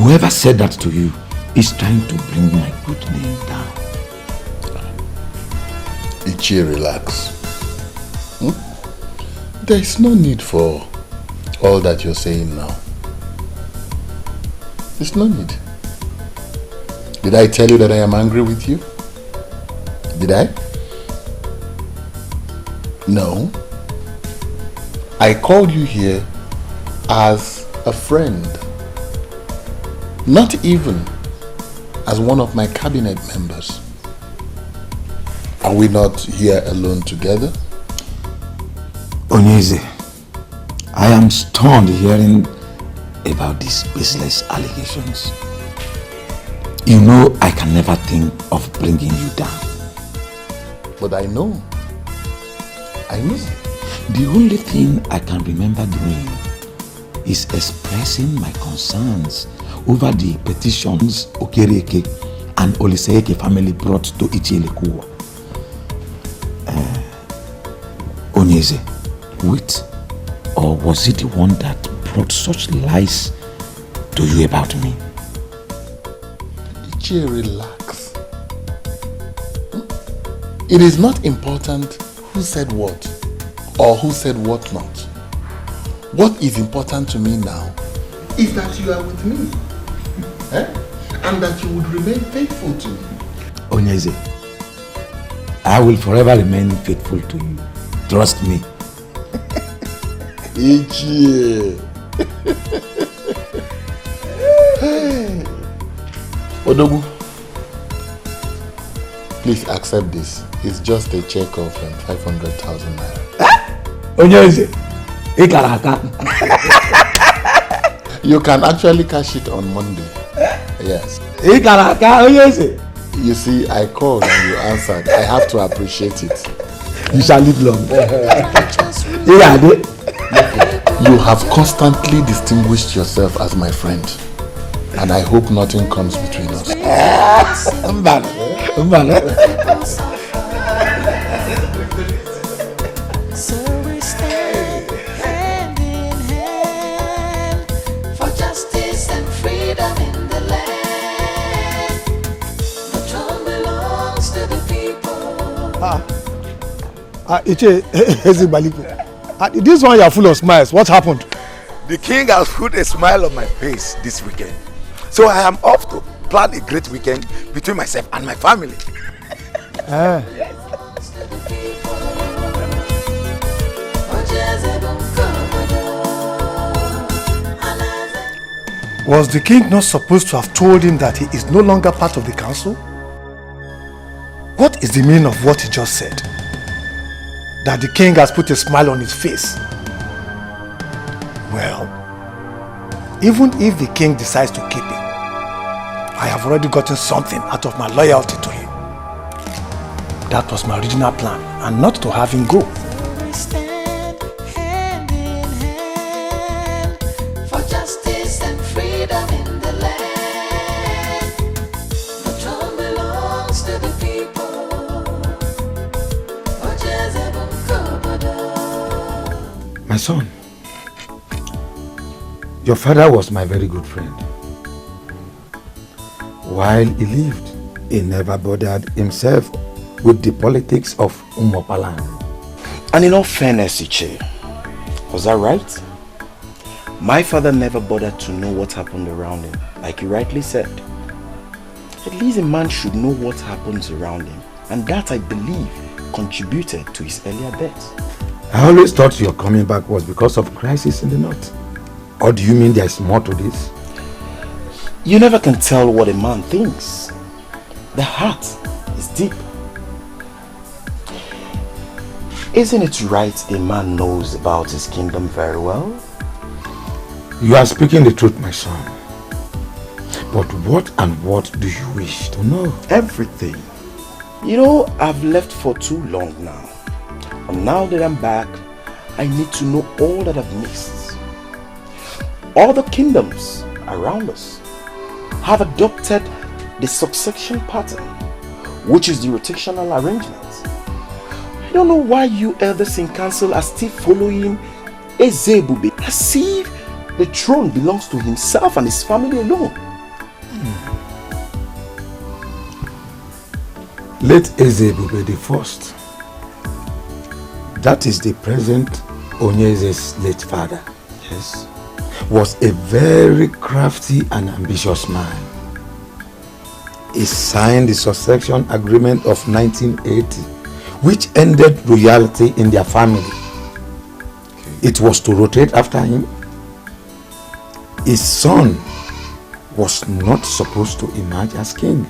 Whoever said that to you is trying to bring my good name down. Ichie, relax. There is no need for all that you're saying now. There's no need. Did I tell you that I am angry with you? Did I? No. I called you here as a friend. Not even as one of my cabinet members. Are we not here alone together? Onyeze, I am stunned hearing about these baseless allegations. You know I can never think of bringing you down. But I know. The only thing I can remember doing is expressing my concerns over the petitions Okereke and Oliseeke family brought to Ichielekuwa. Onyeze, wait, or was it the one that brought such lies to you about me? Ichie, relax. It is not important who said what or who said what not. What is important to me now is that you are with me. And that you would remain faithful to me. Onyeze, I will forever remain faithful to you. Trust me. Ichie. Hey. Odogu, please accept this. It's just a check of 500,000 naira. Onyeze, ikaraka. You can actually cash it on Monday. Yes. You see, I called and you answered. I have to appreciate it. You shall live long. You have constantly distinguished yourself as my friend. And I hope nothing comes between us. This one you are full of smiles. What happened? The king has put a smile on my face this weekend. So I am off to plan a great weekend between myself and my family. Was the king not supposed to have told him that he is no longer part of the council? What is the meaning of what he just said? That the king has put a smile on his face. Well, even if the king decides to keep him, I have already gotten something out of my loyalty to him. That was my original plan, and not to have him go. My son, your father was my very good friend. While he lived, he never bothered himself with the politics of Umopaland. And in all fairness, Iche, was that right? My father never bothered to know what happened around him, like you rightly said. At least a man should know what happens around him, and that, I believe, contributed to his earlier death. I always thought your coming back was because of crisis in the north. Or do you mean there is more to this? You never can tell what a man thinks. The heart is deep. Isn't it right a man knows about his kingdom very well? You are speaking the truth, my son. But what and what do you wish to know? Everything. You know, I've left for too long now. And now that I'm back, I need to know all that I've missed. All the kingdoms around us have adopted the succession pattern, which is the rotational arrangement. I don't know why you elders in council are still following Ezebube as if the throne belongs to himself and his family alone. Late Ezebube the first, that is the present Onyeze's late father, yes, was a very crafty and ambitious man. He signed the succession agreement of 1980, which ended royalty in their family. It was to rotate after him. His son was not supposed to emerge as king.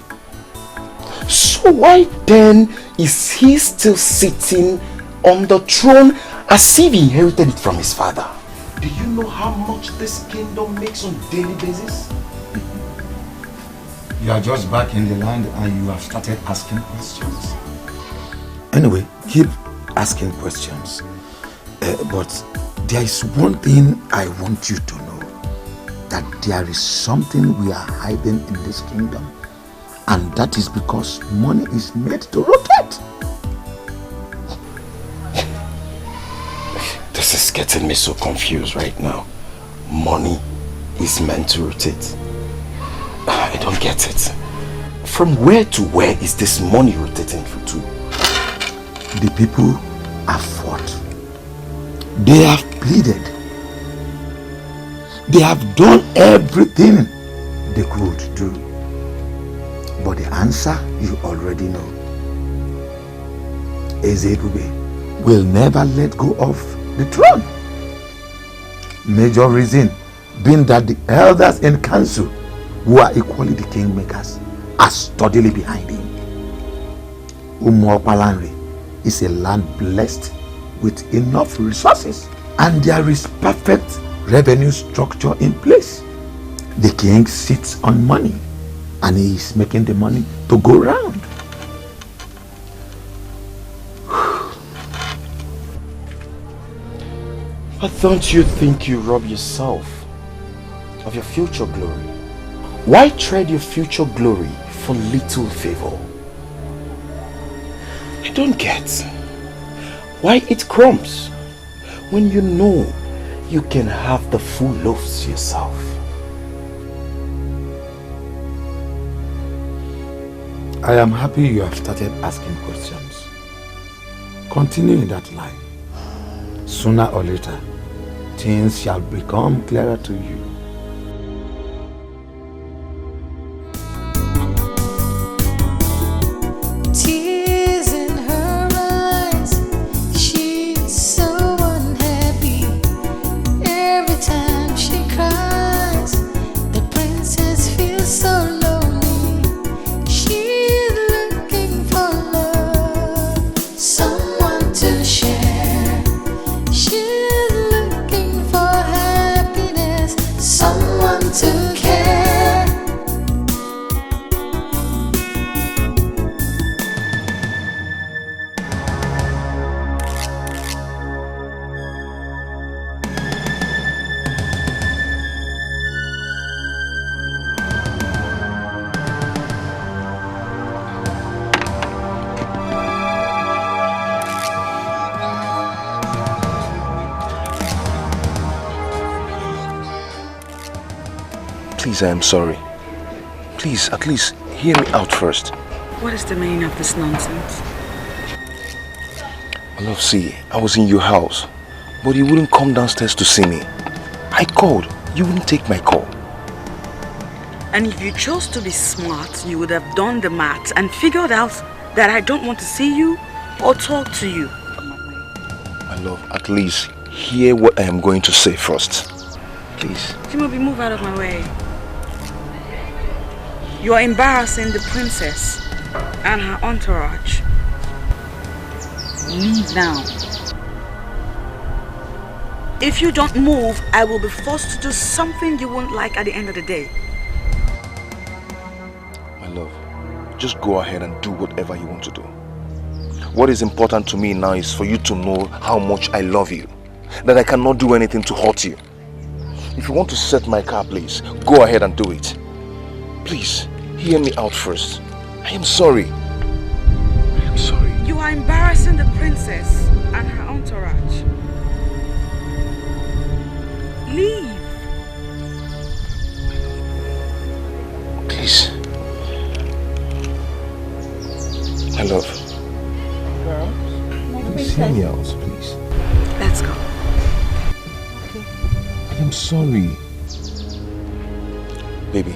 So why then is he still sitting on the throne as if he inherited it from his father? Do you know how much this kingdom makes on a daily basis? You are just back in the land and you have started asking questions. Anyway, keep asking questions. But there is one thing I want you to know. That there is something we are hiding in this kingdom. And that is because money is made to rotate. This is getting me so confused right now. Money is meant to rotate. I don't get it. From where to where is this money rotating to? The people have fought. They have pleaded. They have done everything they could do. But the answer you already know. Ezebube will never let go of the throne. Major reason being that the elders in council, who are equally the kingmakers, are sturdily behind him. Umuopalanri is a land blessed with enough resources, and there is perfect revenue structure in place. The king sits on money and he is making the money to go round. But don't you think you rob yourself of your future glory? Why trade your future glory for little favor? I don't get why eat crumbs when you know you can have the full loaves yourself. I am happy you have started asking questions. Continue in that line. Sooner or later, things shall become clearer to you. Please, I am sorry. Please, at least hear me out first. What is the meaning of this nonsense? My love, see, I was in your house, but you wouldn't come downstairs to see me. I called, you wouldn't take my call. And if you chose to be smart, you would have done the math and figured out that I don't want to see you or talk to you. My love, at least hear what I am going to say first. Please. Timobi, move out of my way. You are embarrassing the princess and her entourage. Leave now. If you don't move, I will be forced to do something you won't like at the end of the day. My love, just go ahead and do whatever you want to do. What is important to me now is for you to know how much I love you. That I cannot do anything to hurt you. If you want to set my car, please, go ahead and do it. Please, hear me out first. I am sorry. I am sorry. You are embarrassing the princess and her entourage. Leave. Please. My love. Please hear me out, please. Let's go. I'm sorry. Baby.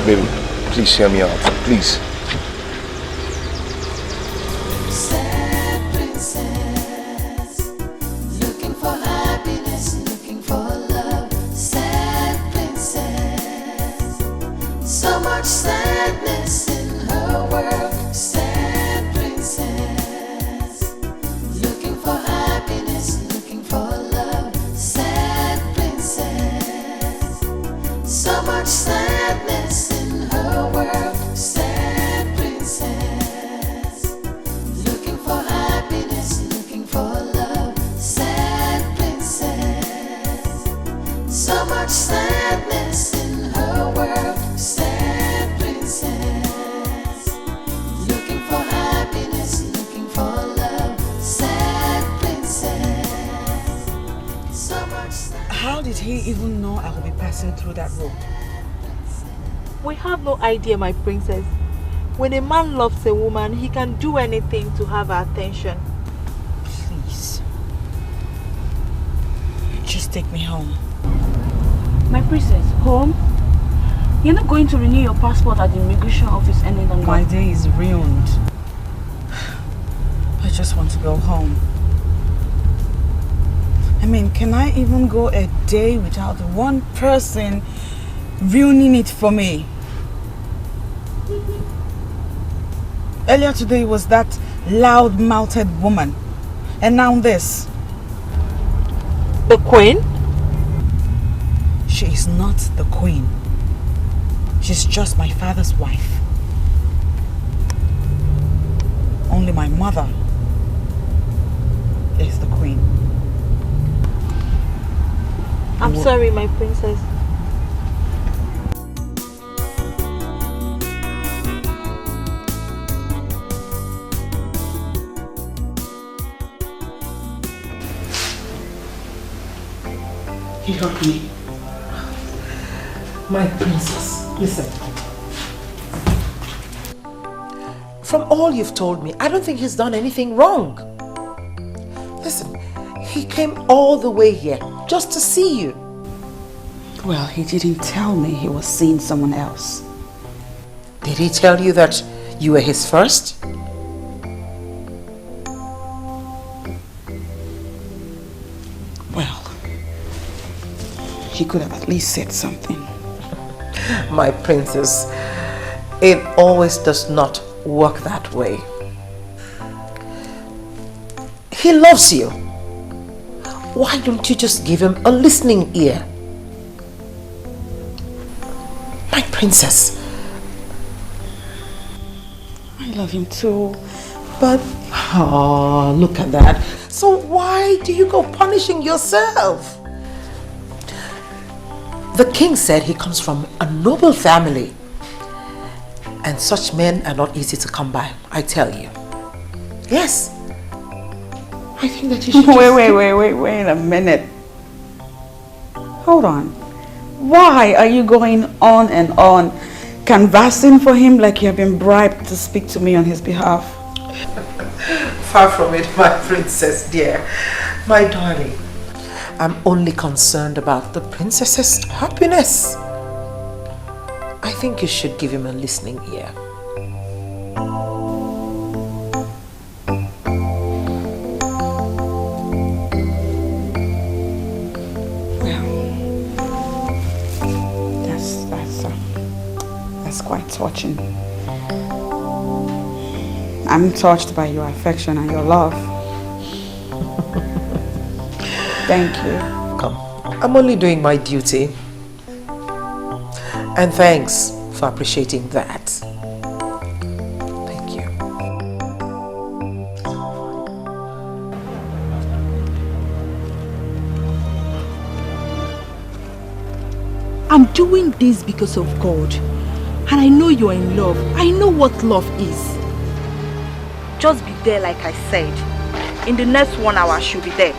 Baby, please hear me out. Please. Sad princess, looking for happiness, looking for love. Sad princess, so much sadness in her world. Sad princess, looking for happiness, looking for love. Sad princess, so much sadness in her world. Sad princess, looking for happiness, looking for love. Sad princess, so much sadness in her world. Sad princess, looking for happiness, looking for love. Sad princess, so much sadness. How did he even know I would be passing through that road? We have no idea, my princess. When a man loves a woman, he can do anything to have her attention. Please. Just take me home. My princess, home? You're not going to renew your passport at the immigration office any longer. My day is ruined. I just want to go home. I mean, can I even go a day without one person ruining it for me? Earlier today was that loud-mouthed woman, and now this. The queen? She is not the queen. She's just my father's wife. Only my mother is the queen. I'm sorry, my princess. He hurt me. My princess, listen. From all you've told me, I don't think he's done anything wrong. Listen, he came all the way here just to see you. Well, he didn't tell me he was seeing someone else. Did he tell you that you were his first? Well, he could have at least said something. My princess, it always does not work that way. He loves you. Why don't you just give him a listening ear? My princess. I love him too, but... Oh, look at that. So why do you go punishing yourself? The king said he comes from a noble family. And such men are not easy to come by, I tell you. Yes. I think that you should Wait a minute. Hold on. Why are you going on and on, canvassing for him like you have been bribed to speak to me on his behalf? Far from it, my princess dear. My darling. I'm only concerned about the princess's happiness. I think you should give him a listening ear. That's quite touching. I'm touched by your affection and your love. Thank you. Come, I'm only doing my duty. And thanks for appreciating that. Thank you. I'm doing this because of God. And I know you're in love. I know what love is. Just be there like I said. In the next 1 hour, I should be there.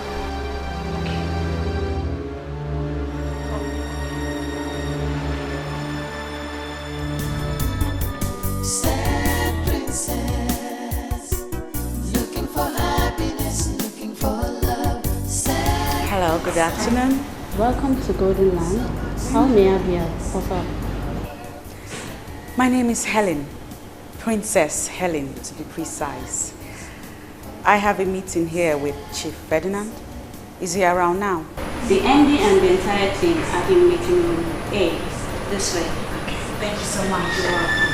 Sad princess. Well, good afternoon. Welcome to Golden Land. How may I be of help? My name is Helen, Princess Helen to be precise. I have a meeting here with Chief Ferdinand. Is he around now? The MD and the entire team are in meeting room A. This way. Okay, thank you so much. You're welcome.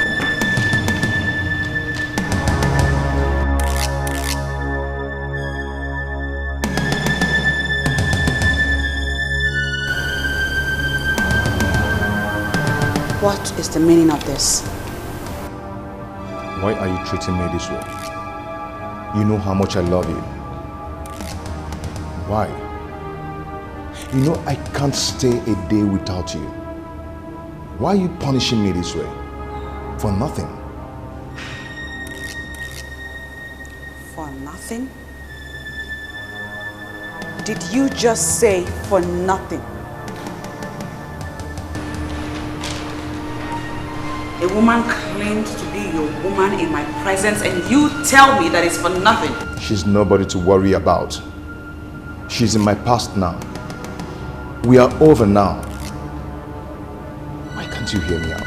What is the meaning of this? Why are you treating me this way? You know how much I love you. Why? You know I can't stay a day without you. Why are you punishing me this way? For nothing. For nothing? Did you just say for nothing? A woman claimed to be your woman in my presence and you tell me that it's for nothing. She's nobody to worry about. She's in my past now. We are over now. Why can't you hear me out?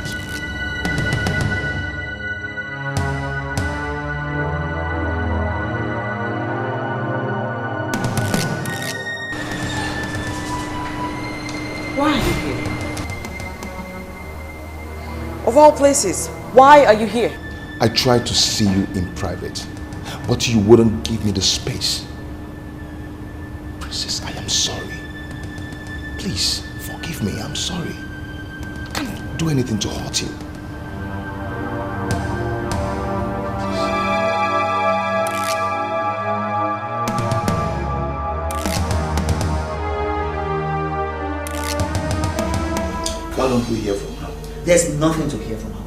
Why are you here? Of all places, why are you here? I tried to see you in private, but you wouldn't give me the space. Princess, I am sorry. Please, forgive me, I'm sorry. I can't do anything to hurt you. Why don't we hear from her? There's nothing to hear from her.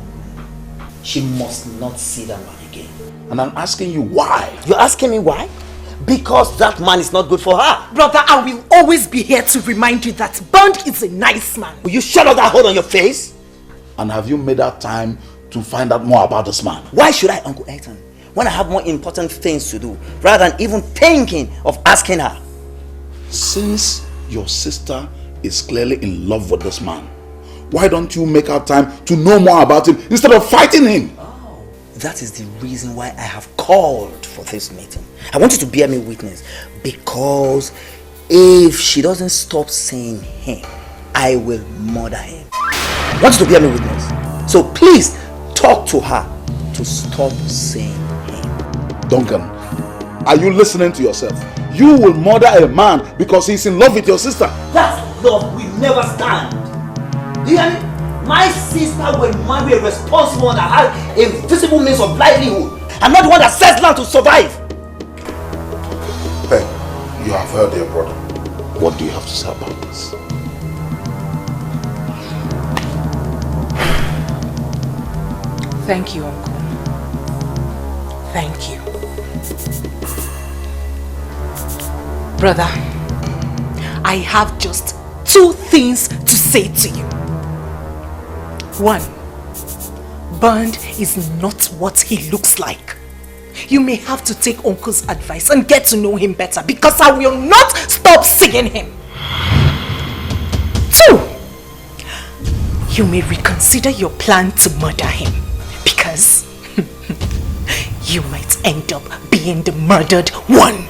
She must not see that man again. And I'm asking you why? You're asking me why? Because that man is not good for her. Brother, I will always be here to remind you that Bond is a nice man. Will you shut up that hole on your face? And have you made that time to find out more about this man? Why should I, Uncle Ethan, when I have more important things to do, rather than even thinking of asking her? Since your sister is clearly in love with this man, why don't you make out time to know more about him instead of fighting him? Oh, that is the reason why I have called for this meeting. I want you to bear me witness, because if she doesn't stop saying him, I will murder him. I want you to bear me witness. So please talk to her to stop saying him. Duncan, are you listening to yourself? You will murder a man because he's in love with your sister. That love will never stand. Do you hear me? My sister will marry a responsible one that has a visible means of livelihood. I'm not the one that sells land to survive. Hey, you have heard your brother. What do you have to say about this? Thank you, Uncle. Thank you. Brother, I have just 2 things to say to you. 1, Bond is not what he looks like. You may have to take Uncle's advice and get to know him better, because I will not stop seeing him. 2, you may reconsider your plan to murder him, because you might end up being the murdered one.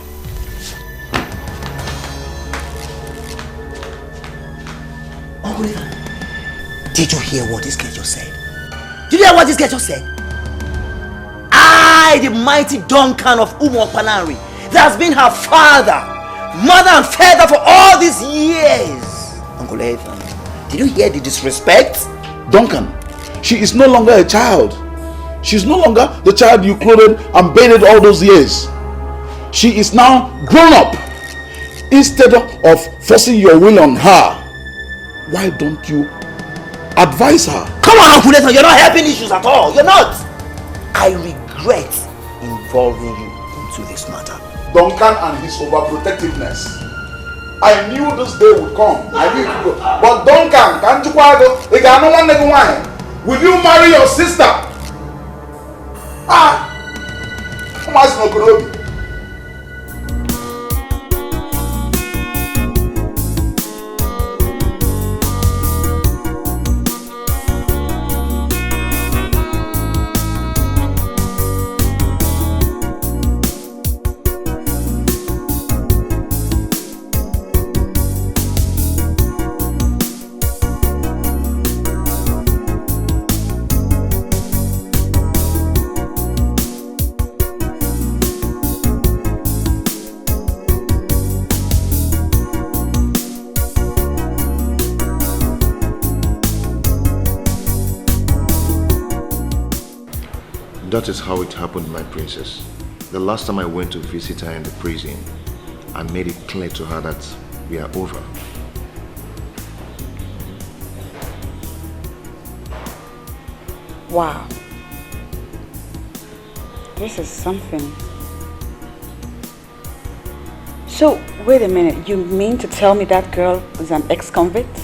Uncle Ethan, did you hear what this girl just said? Did you hear what this girl just said? I, the mighty Duncan of Umokpanari, that has been her father, mother and father for all these years. Uncle Ethan, did you hear the disrespect? Duncan, she is no longer a child. She's no longer the child you clothed and bathed all those years. She is now grown up. Instead of forcing your will on her, why don't you advise her? Come on, Uncle Ethan, you're not helping issues at all. You're not. I regret involving you into this matter. Duncan and his overprotectiveness. I knew this day would come. I knew it would. But Duncan, can't you go? Will you marry your sister? Ah! Come on, that is how it happened, my princess. The last time I went to visit her in the prison, I made it clear to her that we are over. Wow. This is something. So, wait a minute. You mean to tell me that girl is an ex-convict?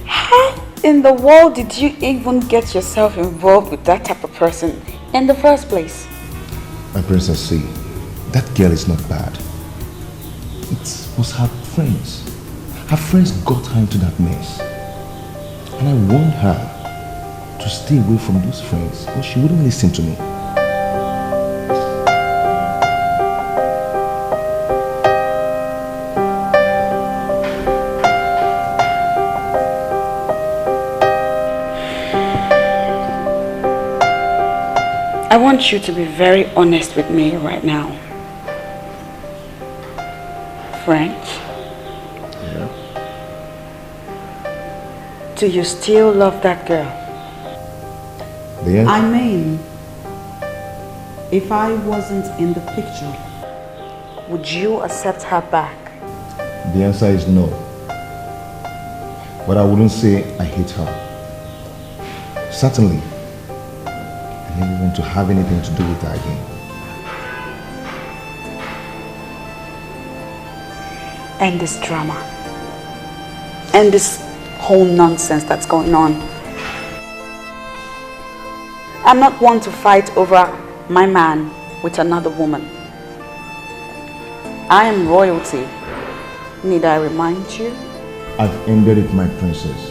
How in the world did you even get yourself involved with that type of person in the first place? My princess, see, that girl is not bad. It was her friends. Her friends got her into that mess. And I warned her to stay away from those friends, but she wouldn't listen to me. I want you to be very honest with me right now. French? Yeah. Do you still love that girl? I mean, if I wasn't in the picture, would you accept her back? The answer is no. But I wouldn't say I hate her. Certainly, I never want to have anything to do with her again. And this drama. And this whole nonsense that's going on. I'm not one to fight over my man with another woman. I am royalty. Need I remind you? I've ended it, my princess.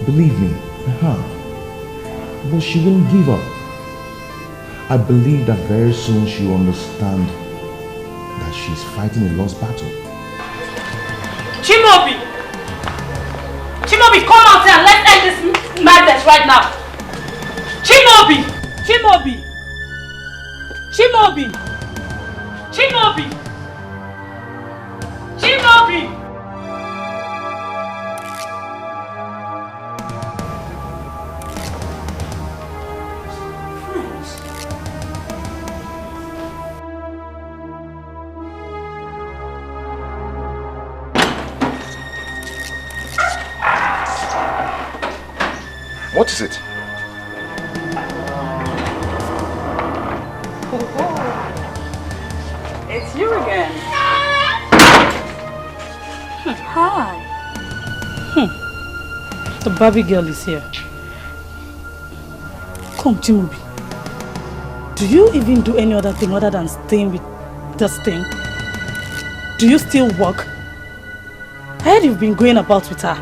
Believe me, I have. But she won't give up. I believe that very soon she'll understand that she's fighting a lost battle. Chimobi! Chimobi, come out here and let's end this madness right now! Chimobi! Chimobi! Chimobi! Chimobi! Chimobi! What is it? It's you again. Hi. The Barbie girl is here. Come, Chimobi. Do you even do any other thing other than staying with this thing? Do you still work? I heard you've been going about with her.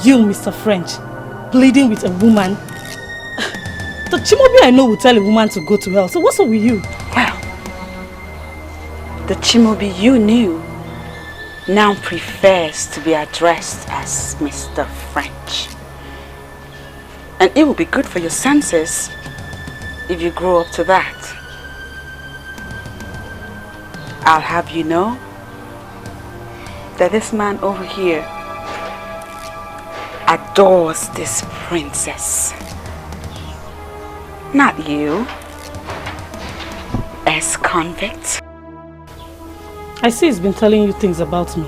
You, Mr. French, pleading with a woman. The Chimobi I know will tell a woman to go to hell. So what's up with you? Well, the Chimobi you knew now prefers to be addressed as Mr. French. And it will be good for your senses if you grow up to that. I'll have you know that this man over here adores this princess. Not you, ex-convict. I see he's been telling you things about me.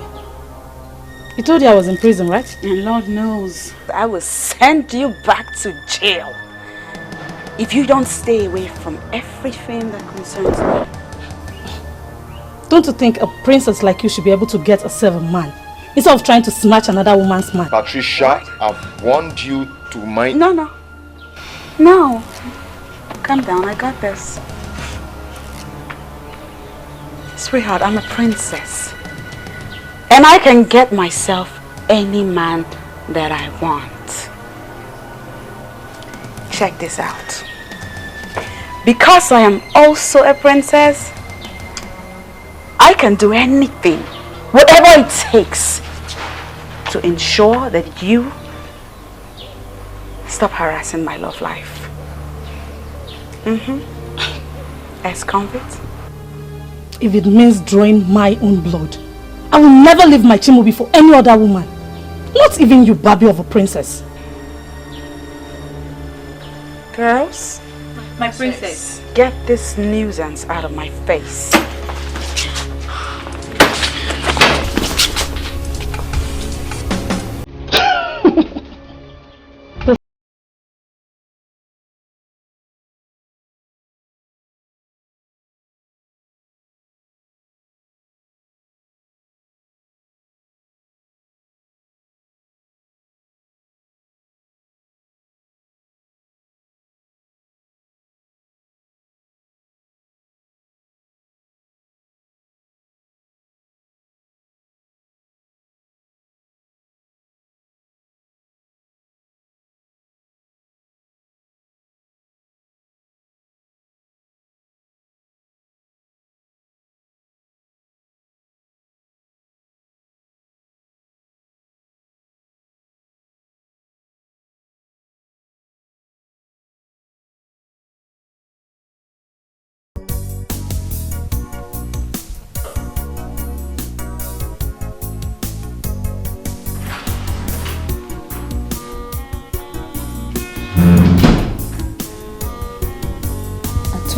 He told you I was in prison, right? And Lord knows, I will send you back to jail if you don't stay away from everything that concerns me. Don't you think a princess like you should be able to get herself a man instead of trying to snatch another woman's man? Patricia, I've warned you to mind... No. Calm down, I got this. Sweetheart, I'm a princess. And I can get myself any man that I want. Check this out. Because I am also a princess, I can do anything, whatever it takes, to ensure that you stop harassing my love life. Ex-convict? If it means drawing my own blood, I will never leave my Chimobi for any other woman. Not even you, Barbie of a princess. Girls, My princess. get this nuisance out of my face.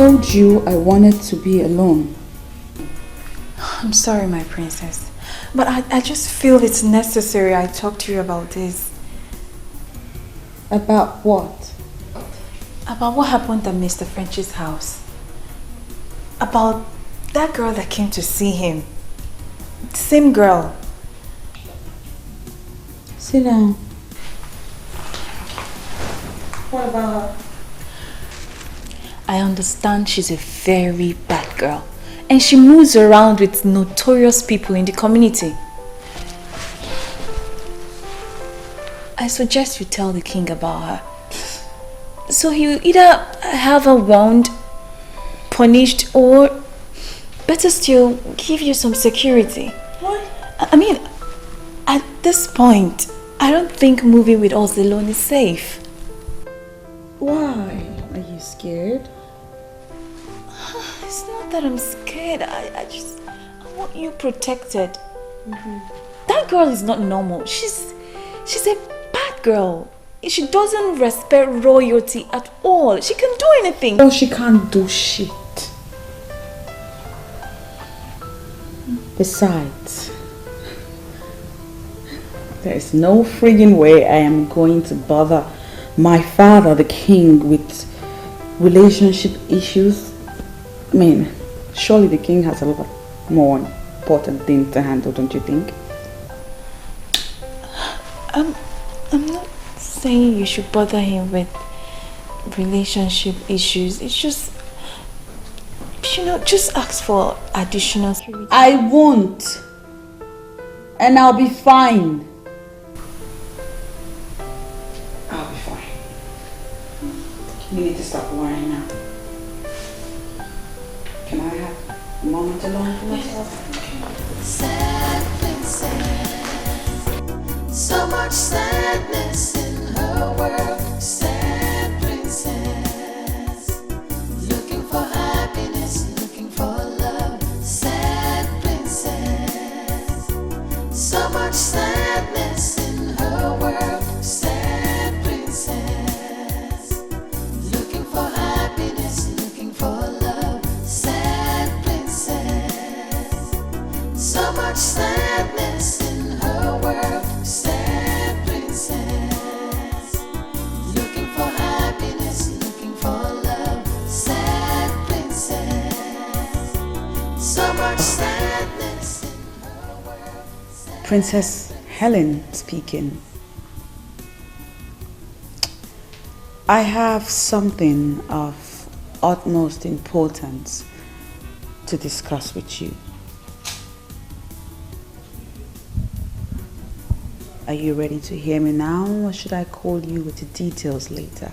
I told you I wanted to be alone. I'm sorry, my princess, but I just feel it's necessary I talk to you about this. About what? About what happened at Mr. French's house. About that girl that came to see him. The same girl. Sit down. What about her? I understand she's a very bad girl, and she moves around with notorious people in the community. I suggest you tell the king about her, so he'll either have her warned, punished, or better still, give you some security. What? I mean, at this point, I don't think moving with us alone is safe. Why? Are you scared? It's not that I'm scared. I want you protected. That girl is not normal. She's a bad girl. She doesn't respect royalty at all. She can do anything. No, she can't do shit. Besides, there is no friggin' way I am going to bother my father, the king, with relationship issues. I mean, surely the king has a lot more important things to handle, don't you think? I'm not saying you should bother him with relationship issues. It's just, just ask for additional security. I won't. And I'll be fine. I'll be fine. You need to stop worrying now. Can I have a moment alone for myself? Sad princess, so much sadness in her world. Sad princess, looking for happiness, looking for love. Sad princess, so much sadness in her world. Sad princess, looking for happiness, looking for love. Sad princess, so much sadness in her world. Sad princess, looking for happiness, looking for love. Sad princess, so much sadness in her world. Princess Helen speaking. I have something of utmost importance to discuss with you. Are you ready to hear me now, or should I call you with the details later?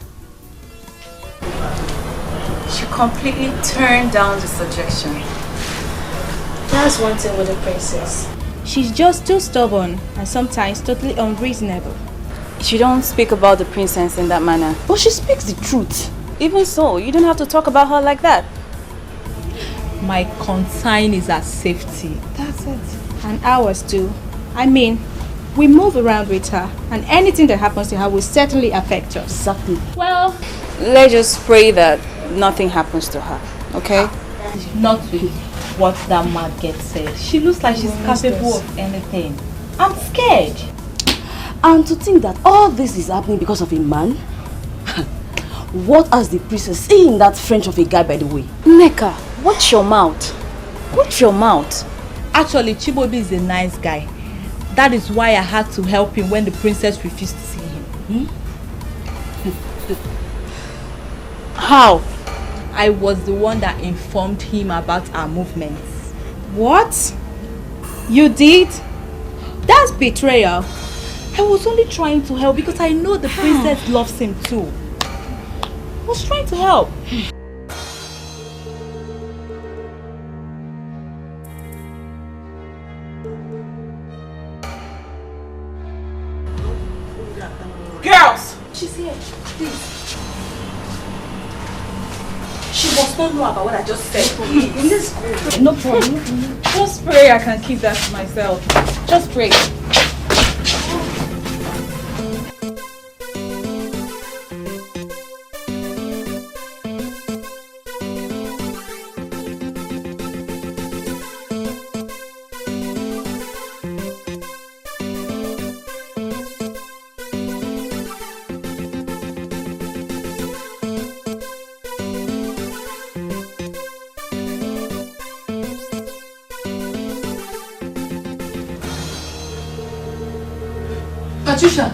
She completely turned down the suggestion. That's one thing with the princess. She's just too stubborn and sometimes totally unreasonable. She don't speak about the princess in that manner. But she speaks the truth. Even so, you don't have to talk about her like that. My concern is her safety. That's it. And ours too. I mean, we move around with her, and anything that happens to her will certainly affect us. Exactly. Well, let's just pray that nothing happens to her, okay? Not with what that mad girl said. She looks like she's capable of anything. I'm scared. And to think that all this is happening because of a man? What has the princess seen that French of a guy, by the way? Neka, watch your mouth. Watch your mouth. Actually, Chibobi is a nice guy. That is why I had to help him when the princess refused to see him. How? I was the one that informed him about our movements. What? You did? That's betrayal. I was only trying to help because I know the princess loves him too. I was trying to help. Girls! She's here, please. She must not know about what I just said. Let's go. No problem. Just pray I can keep that to myself. Just pray. Patricia!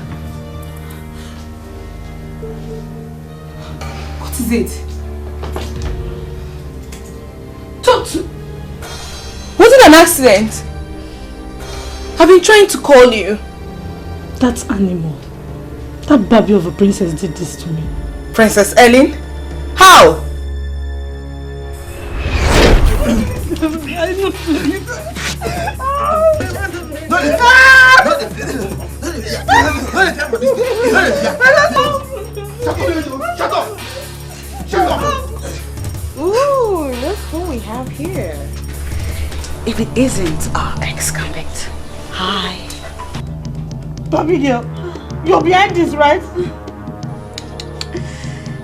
What is it? Tonto! Was it an accident? I've been trying to call you. That animal. That baby of a princess did this to me. Princess Ellen? How? Shut up! Ooh, look who we have here. If it isn't our ex-convict. Hi. Baby girl, you're behind this, right?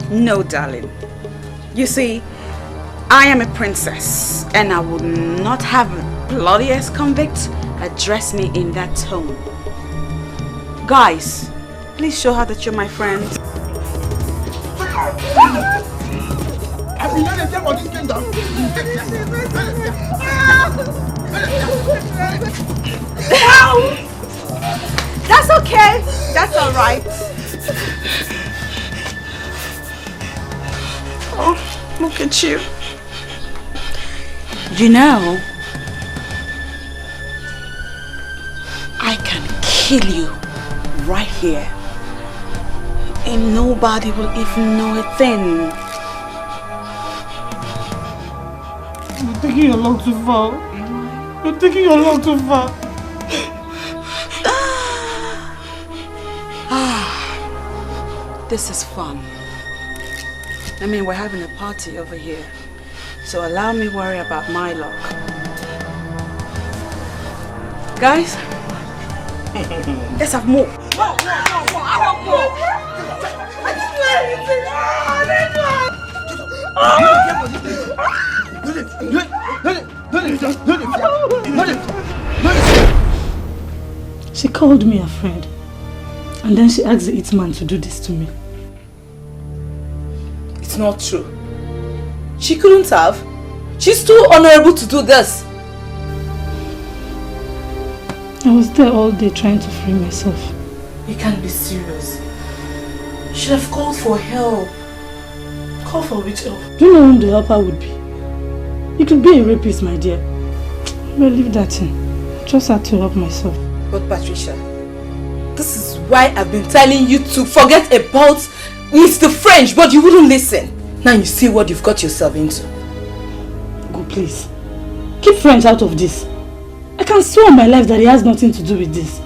No, darling. You see, I am a princess, and I would not have a bloody ex-convict address me in that tone. Guys, please show her that you're my friend. I've been letting them for this kingdom. That's okay. That's all right. Oh, look at you. You know, I can kill you right here. And nobody will even know a thing. You're taking your long too far. You're taking your long too far. This is fun. I mean, we're having a party over here. So allow me worry about my luck. Guys, let's have more. She called me a friend. And then she asked the hitman to do this to me. It's not true. She couldn't have. She's too honorable to do this. I was there all day trying to free myself. You can't be serious. You should have called for help. Call for which help? Do you know who the helper would be? You could be a rapist, my dear. Well, leave that in. I just had to help myself. But Patricia, this is why I've been telling you to forget about Mr. French, but you wouldn't listen. Now you see what you've got yourself into. Go, please. Keep French out of this. I can swear on my life that he has nothing to do with this.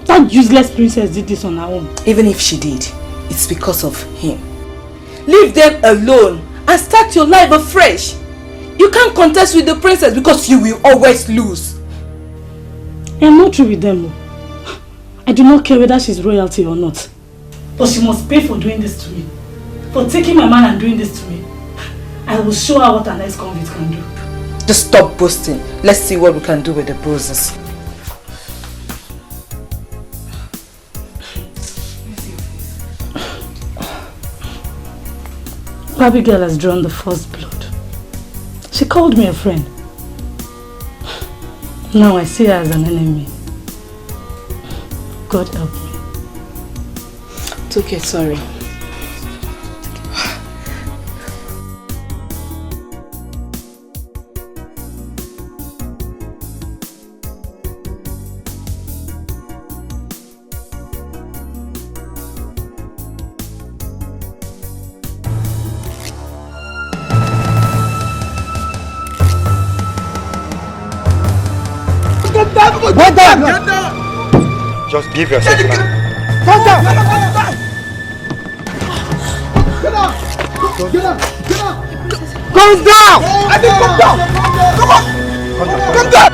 That useless princess did this on her own. Even if she did, it's because of him. Leave them alone and start your life afresh. You can't contest with the princess because you will always lose. I am not through with them. I do not care whether she's royalty or not. But she must pay for doing this to me. for taking my man and doing this to me. I will show her what an ex-convict can do. Just stop boasting. Let's see what we can do with the bruises. Abigail has drawn the first blood. She called me a friend. Now I see her as an enemy. God help me. It's okay, sorry. Get down! Just give yourself now. Get down! Come down! I think come down! Come on! Come down!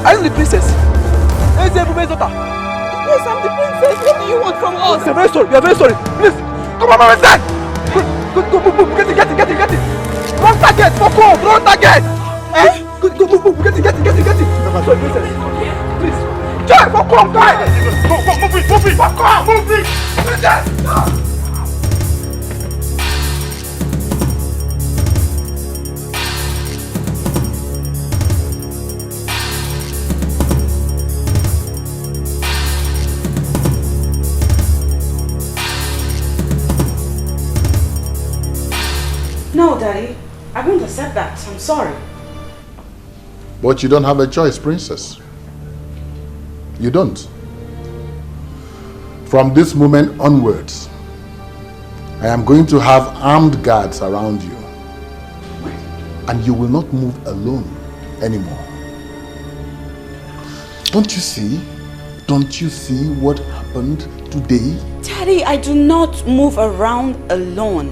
Are you the princess? Yes, I'm the princess. What do you want from us? We are very sorry. We are very sorry. Please, come on, my son. Go, move. Get it. Wrong target. Fuck off. Wrong target. Go, move. Get it. Sorry, princess. Please. Joy, fuck off, guys. Go, move it. Fuck off, move it. Princess. No, Daddy. I won't accept that. I'm sorry. But you don't have a choice, princess. You don't. From this moment onwards, I am going to have armed guards around you. And you will not move alone anymore. Don't you see? Don't you see what happened today? Daddy, I do not move around alone.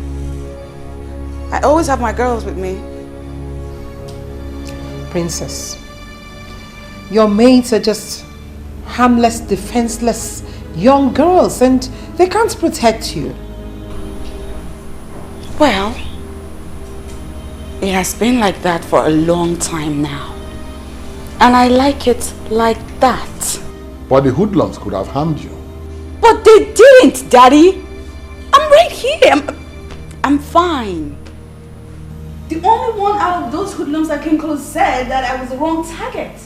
I always have my girls with me. Princess, your maids are just harmless, defenseless young girls and they can't protect you. Well, it has been like that for a long time now. And I like it like that. But the hoodlums could have harmed you. But they didn't, Daddy. I'm right here. I'm fine. The only one out of those hoodlums that came close said that I was the wrong target.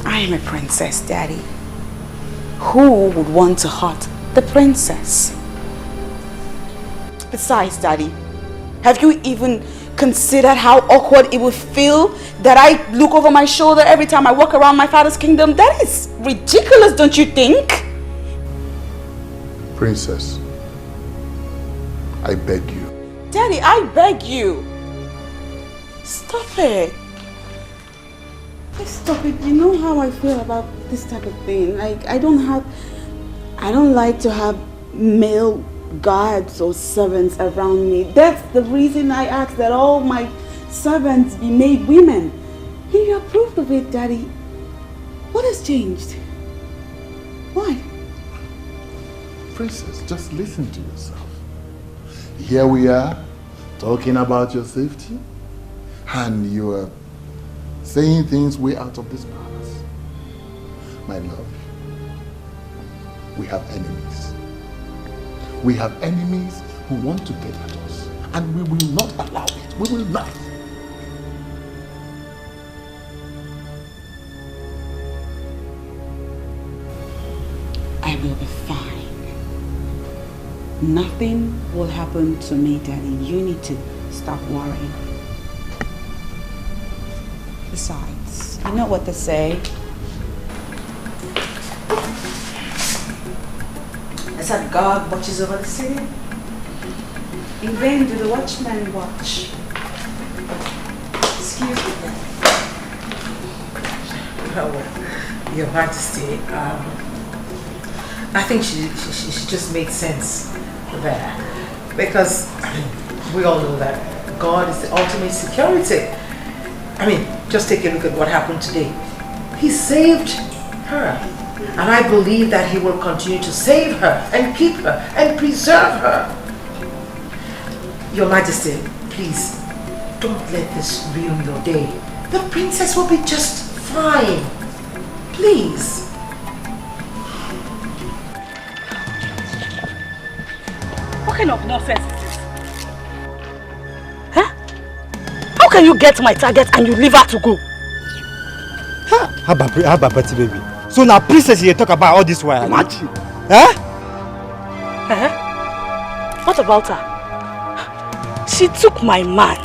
I am a princess, Daddy. Who would want to hurt the princess? Besides, Daddy, have you even considered how awkward it would feel that I look over my shoulder every time I walk around my father's kingdom? That is ridiculous, don't you think? Princess, I beg you. Daddy, I beg you. Stop it. Please stop it. You know how I feel about this type of thing. Like, I don't like to have male guards or servants around me. That's the reason I ask that all my servants be made women. And you approved of it, Daddy. What has changed? Why? Princess, just listen to yourself. Here we are, talking about your safety, and you are saying things way out of this palace. My love, we have enemies. We have enemies who want to get at us, and we will not allow it. We will not. I will be fine. Nothing will happen to me, Daddy. You need to stop worrying. Besides, you know what they say. They said God watches over the city. In vain do the watchmen watch. Excuse me, Daddy. Well, Your Majesty, I think she just made sense there, because we all know that God is the ultimate security. I mean, just take a look at what happened today. He saved her And I believe that he will continue to save her and keep her and preserve her. Your Majesty, please, don't let this ruin your day. The princess will be just fine. Please. What kind of nonsense is this? Huh? How can you get my target and you leave her to go? How about Betty, baby? So now princess you talk about all this while? Imagine. Huh? What about her? She took my man.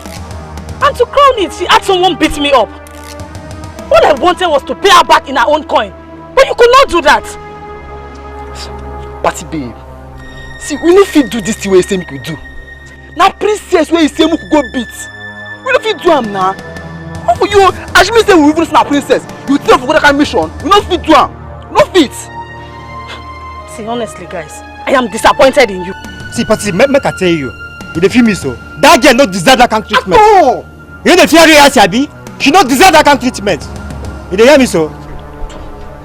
And to crown it, she had someone beat me up. All I wanted was to pay her back in her own coin. But you could not do that. Party babe. See, we no fit do this thing where you say we could do. Now princess where you say we could go beat. We no fit do am now. How for you? As me say we even see princess. You think for that kind of mission? We no fit do am. No fit. See, honestly guys, I am disappointed in you. See, Patty, make I tell you. You dey feel me so? That girl no deserve that kind of treatment. No. You dey fear her, Abi? She no deserve that kind of treatment. You dey hear me so?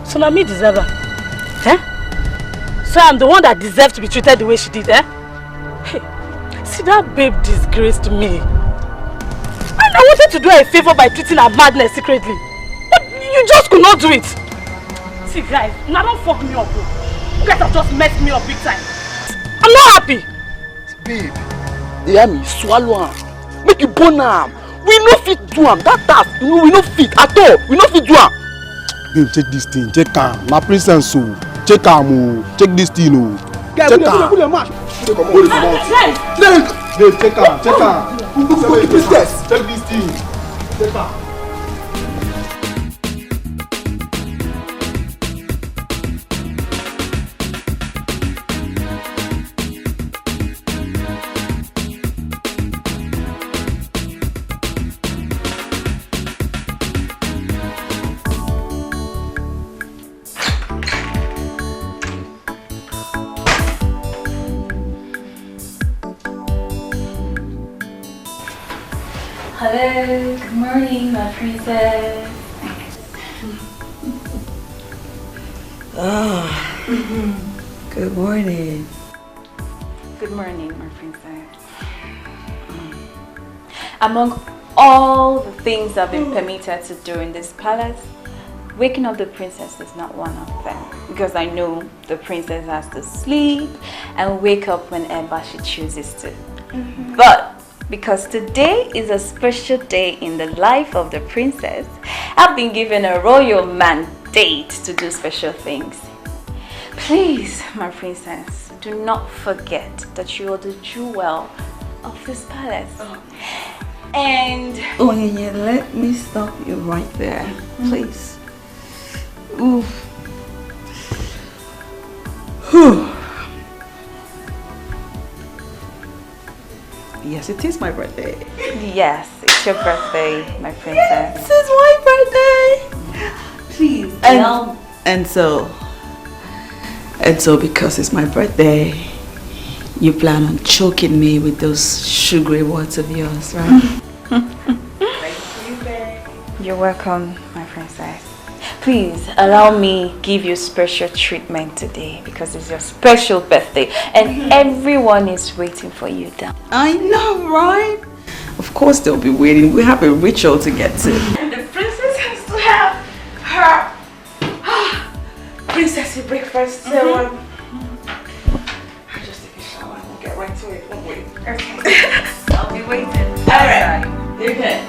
So now me deserve her. Eh? So I'm the one that deserves to be treated the way she did, eh? Hey, see, that babe disgraced me. And I wanted to do her a favor by treating her madness secretly. But you just could not do it. See guys, now don't fuck me up, bro. You guys have just messed me up big time. I'm not happy. Babe, you hear me? Swallow am. Make you burn am. We no fit do am. That task, we no fit at all. We no fit do am. Babe, check this thing. Check am. My princess, so check am. Check this thing, oh. Check am. Babe, check am. Check am. Check this thing. Check am. Hello, good morning, my princess. Good morning. Good morning, my princess. Among all the things I've been permitted to do in this palace, waking up the princess is not one of them. Because I know the princess has to sleep and wake up whenever she chooses to. But because today is a special day in the life of the princess, I've been given a royal mandate to do special things. Please, my princess, do not forget that you are the jewel of this palace. And Onny, let me stop you right there, please. Ooh. Yes, it is my birthday. yes, it's your birthday, my princess. This is my birthday. Please. And so because it's my birthday, you plan on choking me with those sugary words of yours, right? Thank you, babe. You're welcome, my princess. Please allow me give you special treatment today because it's your special birthday and everyone is waiting for you down. I know, right? Of course they'll be waiting. We have a ritual to get to. And the princess has to have her princessy breakfast. So I'll just take a shower and we'll get right to it, won't we? Okay. I'll be waiting. Alright. Okay.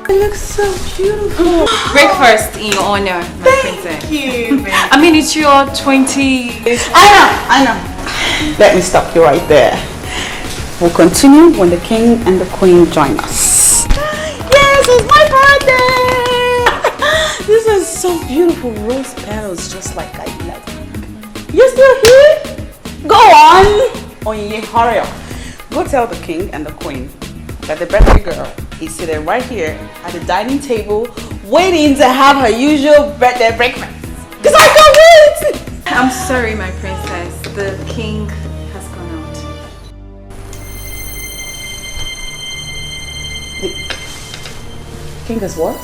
It looks so beautiful. Breakfast in your honor, my princess. Thank you, baby. I mean, it's your 20... I know. Let me stop you right there. We'll continue when the king and the queen join us. Yes, it's my birthday! This is so beautiful. Rose petals, just like I love. You're still here? Go on! Onye, hurry up. Go tell the king and the queen that the birthday girl is sitting right here at the dining table waiting to have her usual birthday breakfast. Because I can't wait! I'm sorry, my princess. The king has gone out. The king is what?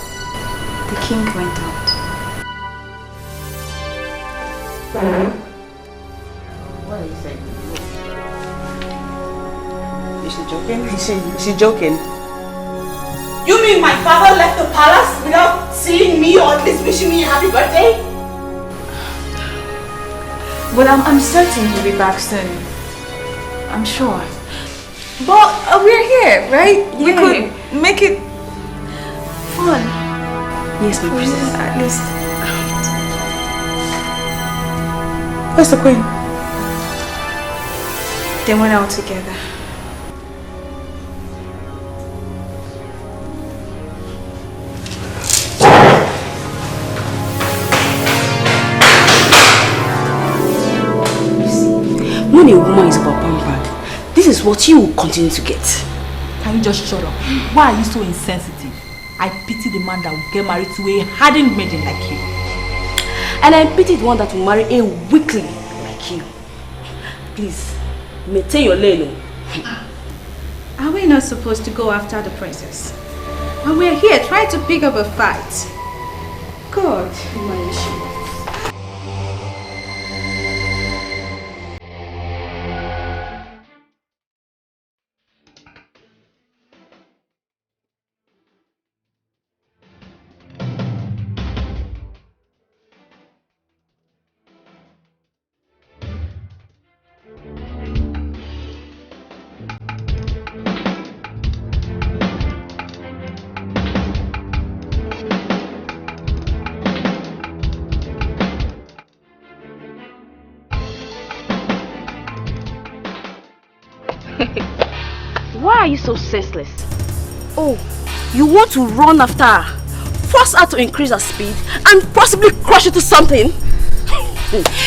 The king went out. What are you saying? Is she joking? Is she joking? You mean my father left the palace without seeing me or at least wishing me a happy birthday? Well, I'm certain he'll be back soon. I'm sure. But we're here, right? Yeah. We could make it fun. Yes, my princess. At least. Where's the queen? They went out together. When a woman is overpampered, this is what you will continue to get. Can you just shut up? Why are you so insensitive? I pity the man that will get married to a hardened maiden like you. And I pity the one that will marry a weakling like you. Please, maintain your lane. Are we not supposed to go after the princess? And we're here trying to pick up a fight. God, my issue. Why are you so senseless? Oh, you want to run after her, force her to increase her speed, and possibly crush into something?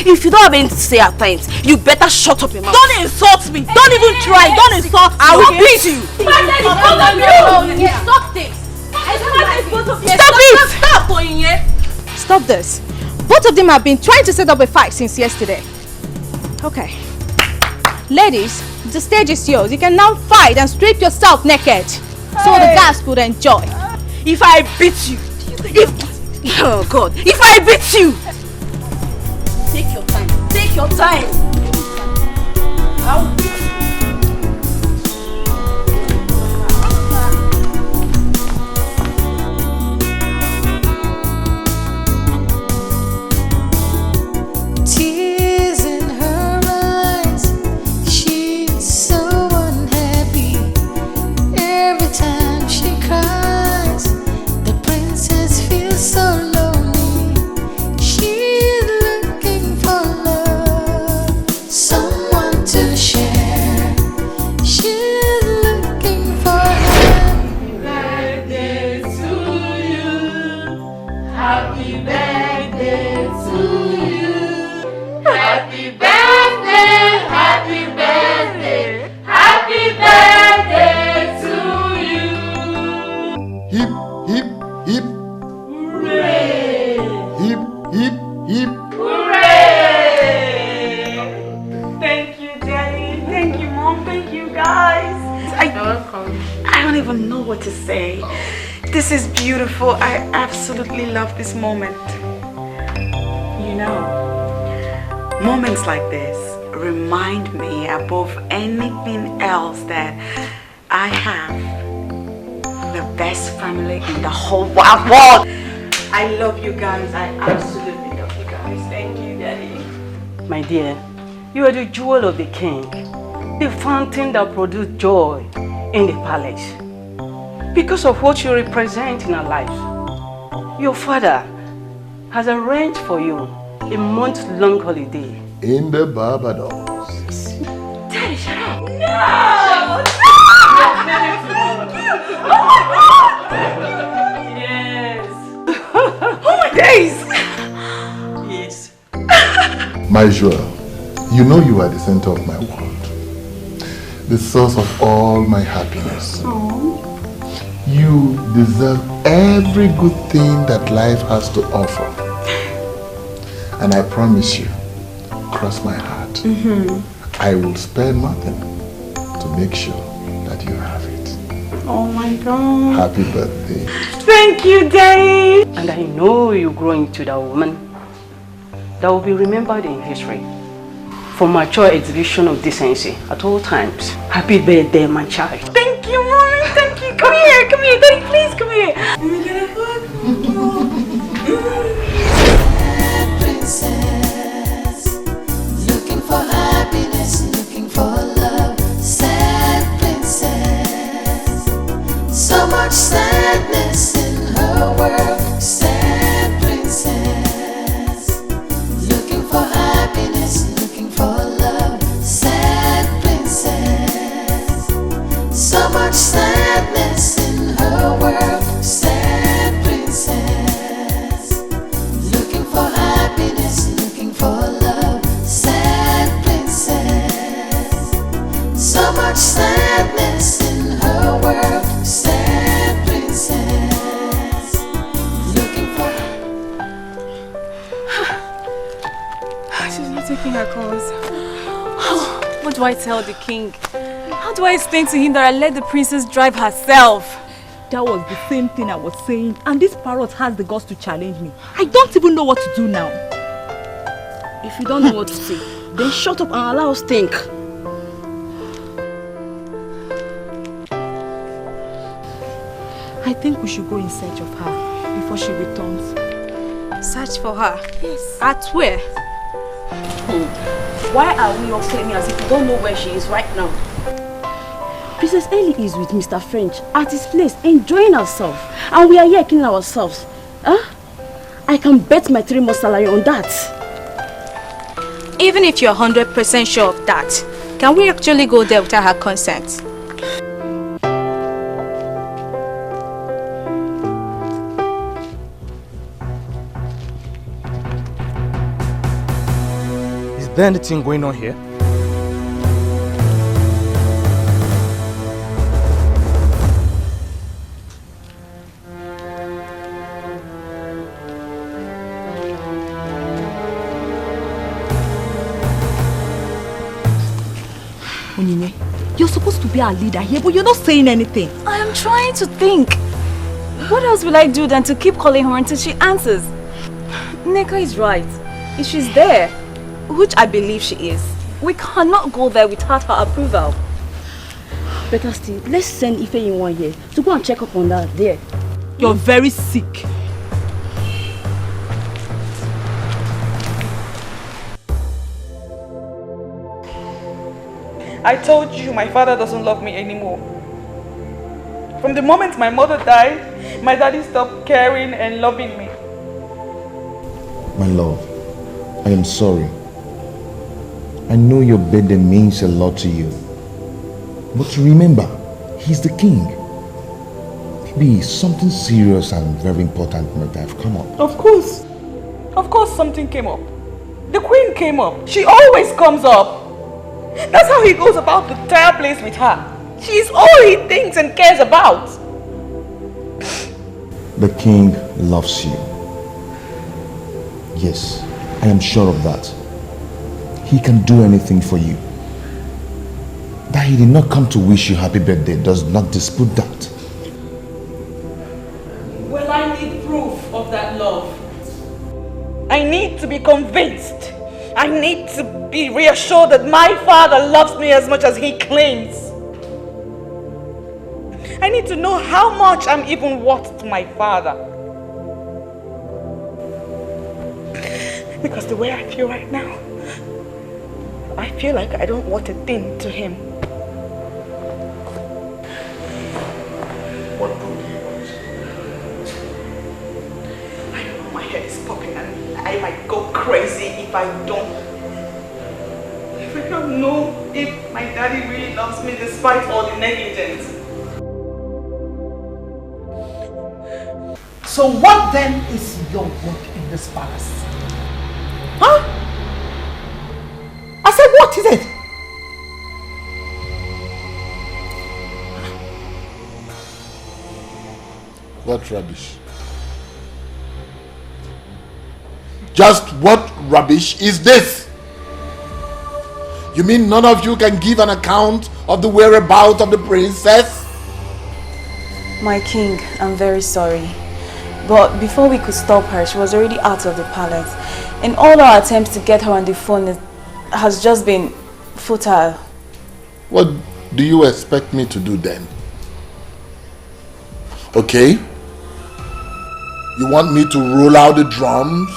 If you don't have anything to say at times, you better shut up your mouth. Don't insult me! Don't even try! Don't insult me! I will beat you! Stop this! Stop it! Stop this. Both of them have been trying to set up a fight since yesterday. Okay. Ladies, the stage is yours. You can now fight and strip yourself naked. So the guys could enjoy. If I beat you, oh God, if I beat you, take your time. Take your time. I'll beat you. Tears in her eyes, she's so unhappy. Every time she cries, the princess feels so lonely. She's looking for love, someone to share. She's looking for happy birthday to you. Happy birthday to you. Happy birthday, happy birthday, happy birthday to you. Hip, hip, hip. Hooray! Hip, hip, hip. Hooray! Thank you, Daddy. Thank you, Mom. Thank you, guys. I don't even know what to say. This is beautiful. I absolutely love this moment. You know, moments like this remind me above anything else that I have the best family in the whole wide world. I love you guys. I absolutely love you guys. Thank you, Daddy. My dear, you are the jewel of the king, the fountain that produced joy in the palace. Because of what you represent in our lives, your father has arranged for you a month-long holiday In the Barbados. Daddy, shut up. No! Yes. Oh my days. Yes. My jewel, you know you are the center of my world, the source of all my happiness. You deserve every good thing that life has to offer. And I promise you, cross my heart, I will spare nothing to make sure that you have it. Oh my God. Happy birthday. Thank you, Daddy. and I know you grow into that woman. that will be remembered in history for mature exhibition of decency at all times. Happy birthday, my child. Thank you, Mommy. Thank you. Come here. Come here. Daddy, please come here. Princess, looking for happiness, looking for love. Sad princess, so much sadness in her world. Sad princess, looking for happiness, looking for love. Sad princess, so much sadness in her world. Sad princess, looking for happiness, looking for love. Sad princess, so much sadness in her world. Sad princess, looking for. She's not taking her calls. What do I tell the king? How do I explain to him that I let the princess drive herself? That was the same thing I was saying, and this parrot has the guts to challenge me. I don't even know what to do now. If you don't know what to say, then shut up and allow us think. I think we should go in search of her before she returns. Search for her? Yes. At where? Why are we all claiming as if we don't know where she is right now? Princess Ellie is with Mr. French at his place, enjoying herself. And we are here killing ourselves. Huh? I can bet my 3 months salary on that. Even if you're 100% sure of that, can we actually go there without her consent? Is there anything going on here? Chinenye, you're supposed to be our leader here, but you're not saying anything. I am trying to think. What else will I do than to keep calling her until she answers? Nneka is right. If she's there, which I believe she is, we cannot go there without her approval. Better still, let's send Ife in one here to go and check up on that there. You're very sick. I told you my father doesn't love me anymore. From the moment my mother died, my daddy stopped caring and loving me. My love, I am sorry. I know your birthday means a lot to you. But remember, he's the king. Maybe something serious and very important might have come up. Of course something came up. The queen came up. She always comes up. That's how he goes about the entire place with her. She's all he thinks and cares about. The king loves you. Yes, I am sure of that. He can do anything for you. That he did not come to wish you happy birthday does not dispute that. Well, I need proof of that love. I need to be convinced. I need to be reassured that my father loves me as much as he claims. I need to know how much I'm even worth to my father. Because the way I feel right now, I feel like I don't want a thing to him. What do you want? I don't know, my head is popping and I might go crazy if I don't. If I don't know if my daddy really loves me despite all the negligence. So what then is your work in this palace? Huh? I said, what is it? What rubbish? Just what rubbish is this? You mean none of you can give an account of the whereabouts of the princess? My king, I'm very sorry. But before we could stop her, she was already out of the palace. And all our attempts to get her on the phone has just been futile. What do you expect me to do then? Okay? You want me to roll out the drums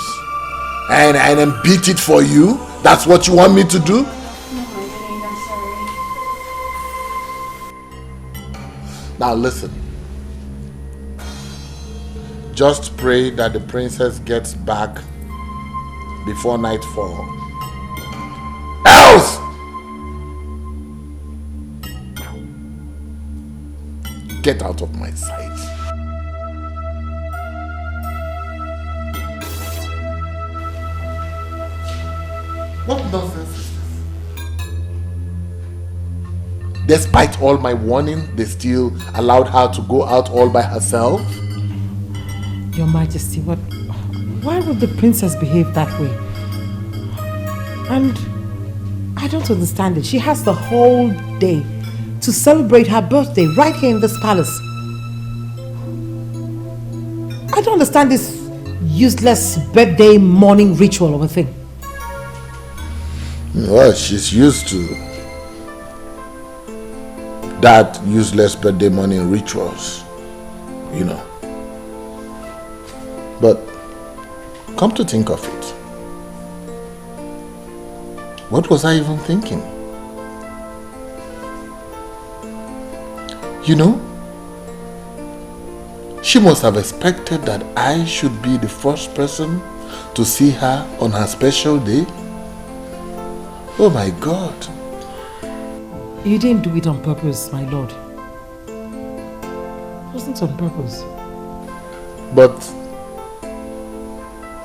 and then beat it for you? That's what you want me to do? No, I'm sorry. Now listen. Just pray that the princess gets back before nightfall. Else! Get out of my sight. What nonsense is this? Despite all my warning, they still allowed her to go out all by herself? Your Majesty, why would the princess behave that way? And I don't understand it. She has the whole day to celebrate her birthday right here in this palace. I don't understand this useless birthday morning ritual of a thing. Well, she's used to that useless birthday morning rituals, you know. But come to think of it, what was I even thinking? You know, she must have expected that I should be the first person to see her on her special day. Oh my God. You didn't do it on purpose, my lord. It wasn't on purpose. But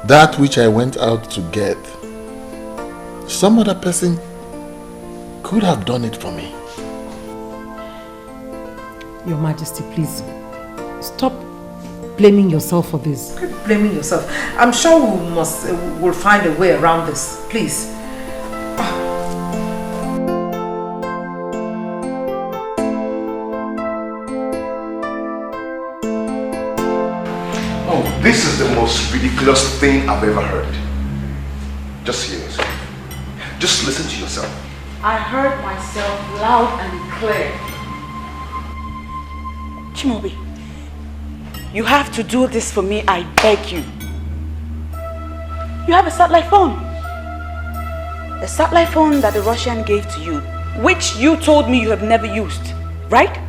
that which I went out to get, some other person could have done it for me. Your Majesty, please stop blaming yourself for this. Quit blaming yourself. I'm sure we'll find a way around this. Please. This is the most ridiculous thing I've ever heard. Just hear yourself. Just listen to yourself. I heard myself loud and clear. Chimobi, you have to do this for me, I beg you. You have a satellite phone. The satellite phone that the Russian gave to you, which you told me you have never used, right?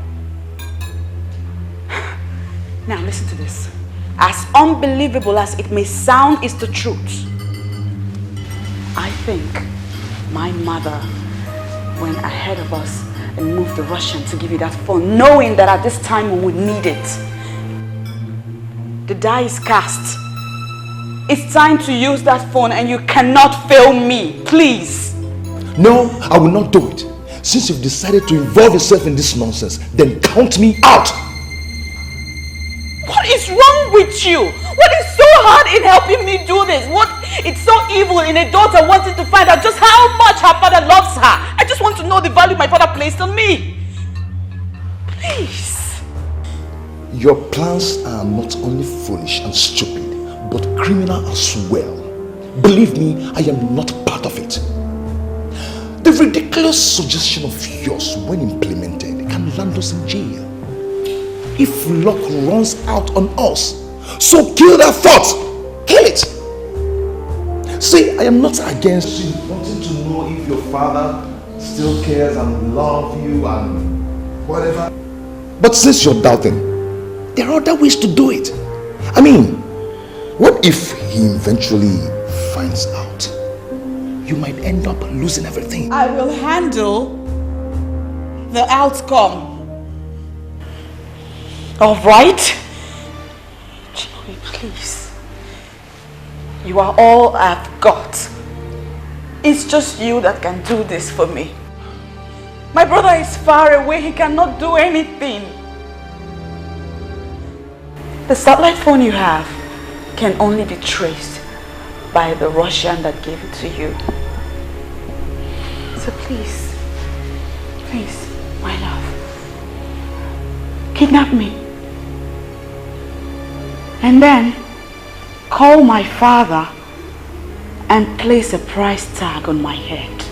Now listen to this. As unbelievable as it may sound, is the truth. I think my mother went ahead of us and moved the Russian to give you that phone, knowing that at this time we would need it. The die is cast. It's time to use that phone and you cannot fail me, please. No, I will not do it. Since you've decided to involve yourself in this nonsense, then count me out. What is wrong with you? What is so hard in helping me do this? What is so evil in a daughter wanting to find out just how much her father loves her? I just want to know the value my father placed on me. Please. Your plans are not only foolish and stupid, but criminal as well. Believe me, I am not part of it. The ridiculous suggestion of yours, when implemented, can land us in jail. If luck runs out on us, so kill that thought. Kill it. See, I am not against you wanting to know if your father still cares and loves you and whatever. But since you're doubting, there are other ways to do it. I mean, what if he eventually finds out? You might end up losing everything. I will handle the outcome. All right. Chimobi, please. You are all I've got. It's just you that can do this for me. My brother is far away. He cannot do anything. The satellite phone you have can only be traced by the Russian that gave it to you. So please, my love, kidnap me. And then call my father and place a price tag on my head.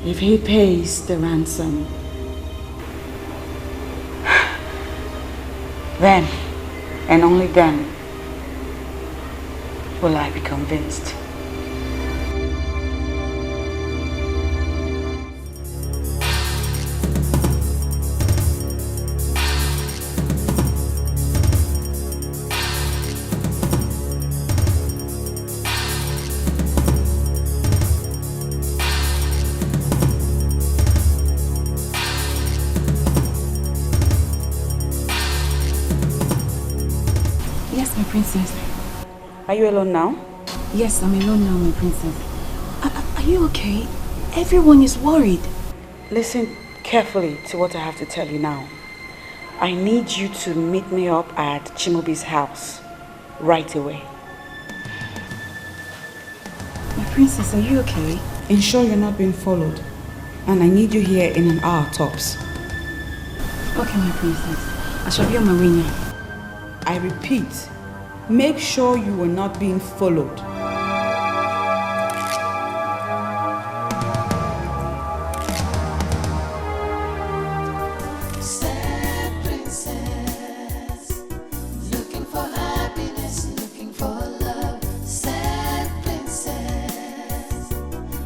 If he pays the ransom, then and only then will I be convinced. Princess. Are you alone now? Yes, I'm alone now, my princess. Are you okay? Everyone is worried. Listen carefully to what I have to tell you now. I need you to meet me up at Chimobi's house right away. My princess, are you okay? Ensure you're not being followed. And I need you here in an hour tops. Okay, my princess. I shall be on my way now. I repeat, make sure you are not being followed. Sad princess, looking for happiness, looking for love. Sad princess,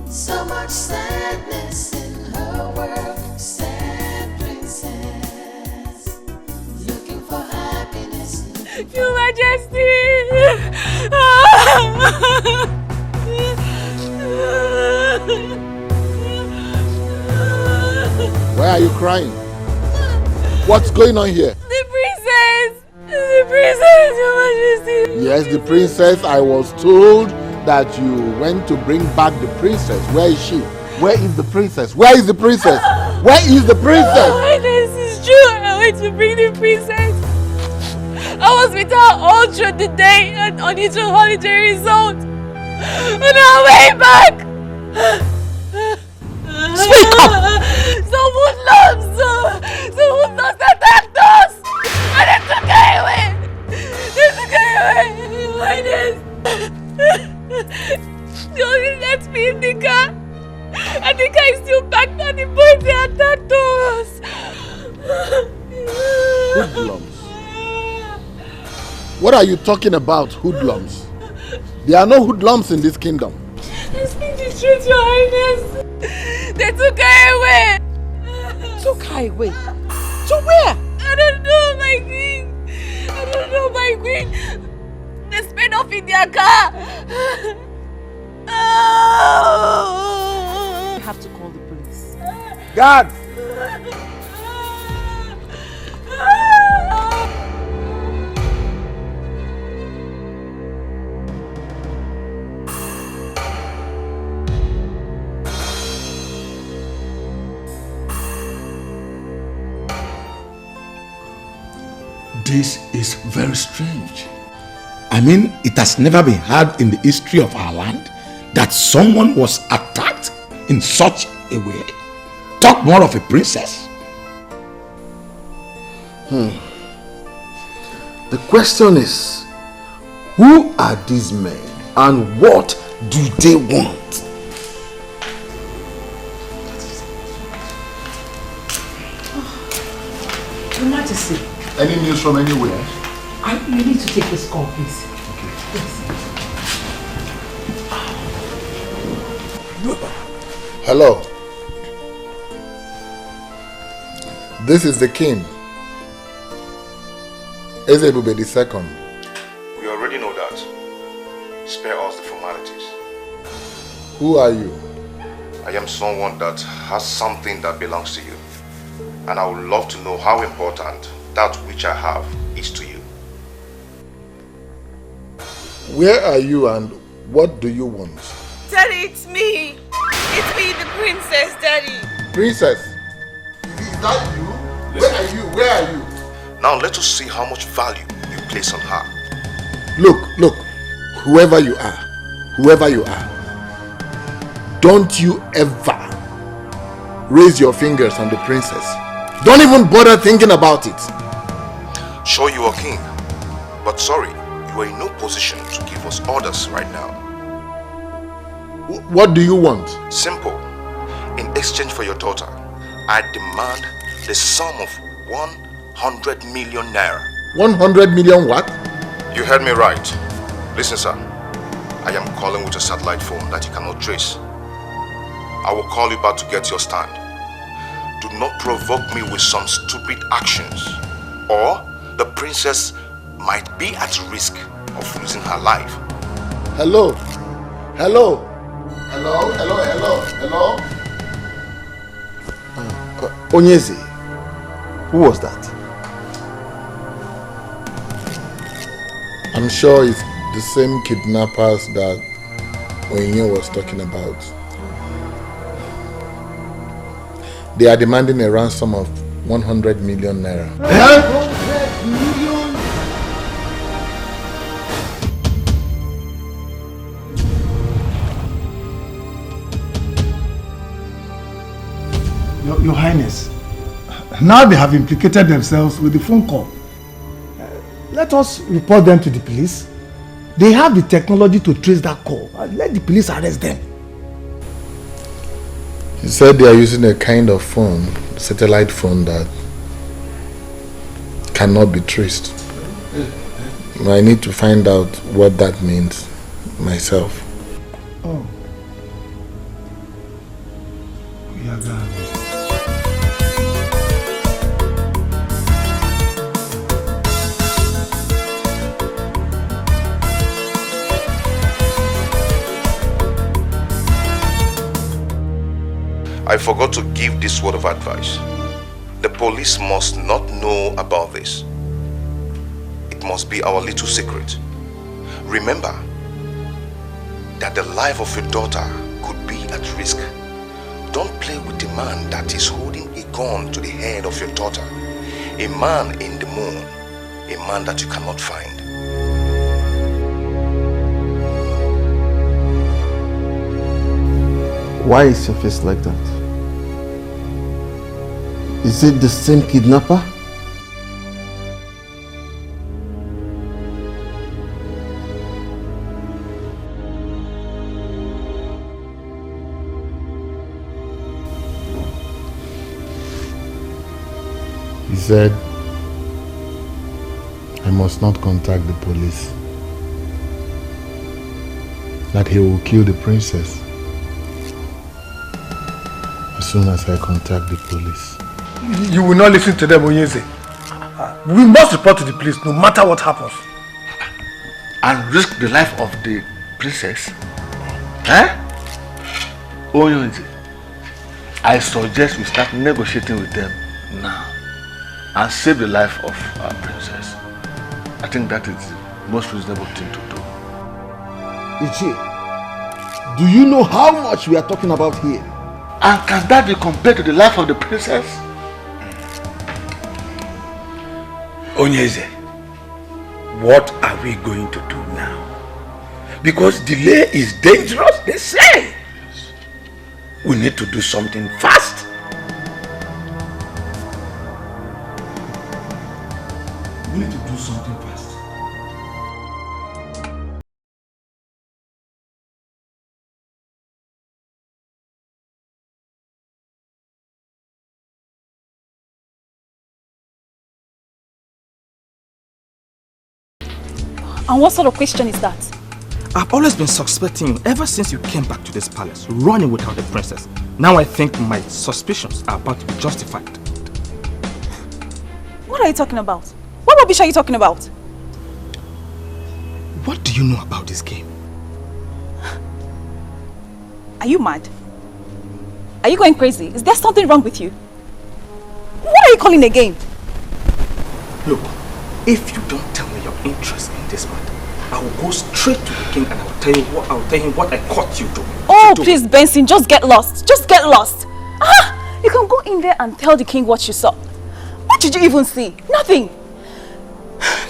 so much sadness in her world. Sad princess, looking for happiness. Your Majesty! Why are you crying? What's going on here? The princess! The princess, Your Majesty! Yes, the princess. I was told that you went to bring back the princess. Where is she? Where is the princess? Where is the princess? Where is the princess? This is true. I went to bring the princess. I was with her all through the day at Onitro Holiday Resort. On our way back. Speak up! Some hoodlums attacked us. And they took her away. They took her away. Like this. They only left me in the car. And the car is still back on the point they attacked us. Hoodlums? What are you talking about, hoodlums? There are no hoodlums in this kingdom. I speak the truth, Your Highness. They took her away. Took her away? To where? I don't know, my queen. I don't know, my queen. They sped off in their car. I have to call the police. Guards! This is very strange. I mean, it has never been heard in the history of our land that someone was attacked in such a way. Talk more of a princess. The question is, who are these men and what do they want? Your Majesty. Any news from anywhere? You need to take this call, please. Okay. Yes. Hello. This is the king. Ezebube II. We already know that. Spare us the formalities. Who are you? I am someone that has something that belongs to you. And I would love to know how important that which I have is to you. Where are you and what do you want? Daddy, it's me. It's me, the princess, Daddy. Princess? Is that you? Where are you? Where are you? Now let us see how much value you place on her. Look, whoever you are, don't you ever raise your fingers on the princess. Don't even bother thinking about it. Sure, you are king, but sorry, you are in no position to give us orders right now. What do you want? Simple. In exchange for your daughter, I demand the sum of 100 million naira. 100 million what? You heard me right. Listen, sir. I am calling with a satellite phone that you cannot trace. I will call you back to get your stand. Do not provoke me with some stupid actions, or the princess might be at risk of losing her life. Hello? Hello? Hello? Hello? Hello? Hello? Ugezu, who was that? I'm sure it's the same kidnappers that Onny was talking about. They are demanding a ransom of 100 million naira. 100 million? Your Highness, now they have implicated themselves with the phone call. Let us report them to the police. They have the technology to trace that call. Let the police arrest them. He said they are using a kind of phone, satellite phone, that cannot be traced. I need to find out what that means myself. Oh. We are gone. I forgot to give this word of advice. The police must not know about this. It must be our little secret. Remember that the life of your daughter could be at risk. Don't play with the man that is holding a gun to the head of your daughter. A man in the moon, a man that you cannot find. Why is your face like that? Is it the same kidnapper? He said I must not contact the police. That he will kill the princess as soon as I contact the police. You will not listen to them, Ugezu. We must report to the police no matter what happens. And risk the life of the princess? Eh? Ugezu, I suggest we start negotiating with them now and save the life of our princess. I think that is the most reasonable thing to do. Ichi, do you know how much we are talking about here? And can that be compared to the life of the princess? Ugezu, what are we going to do now? Because delay is dangerous, they say. We need to do something fast. We need to do something fast. And what sort of question is that? I've always been suspecting you ever since you came back to this palace, running without the princess. Now I think my suspicions are about to be justified. What are you talking about? What rubbish are you talking about? What do you know about this game? Are you mad? Are you going crazy? Is there something wrong with you? What are you calling a game? Look, if you don't tell me your interest in this matter, I will go straight to the king and I will tell him what I caught you doing. Oh, please, Benson, just get lost. Just get lost. You can go in there and tell the king what you saw. What did you even see? Nothing.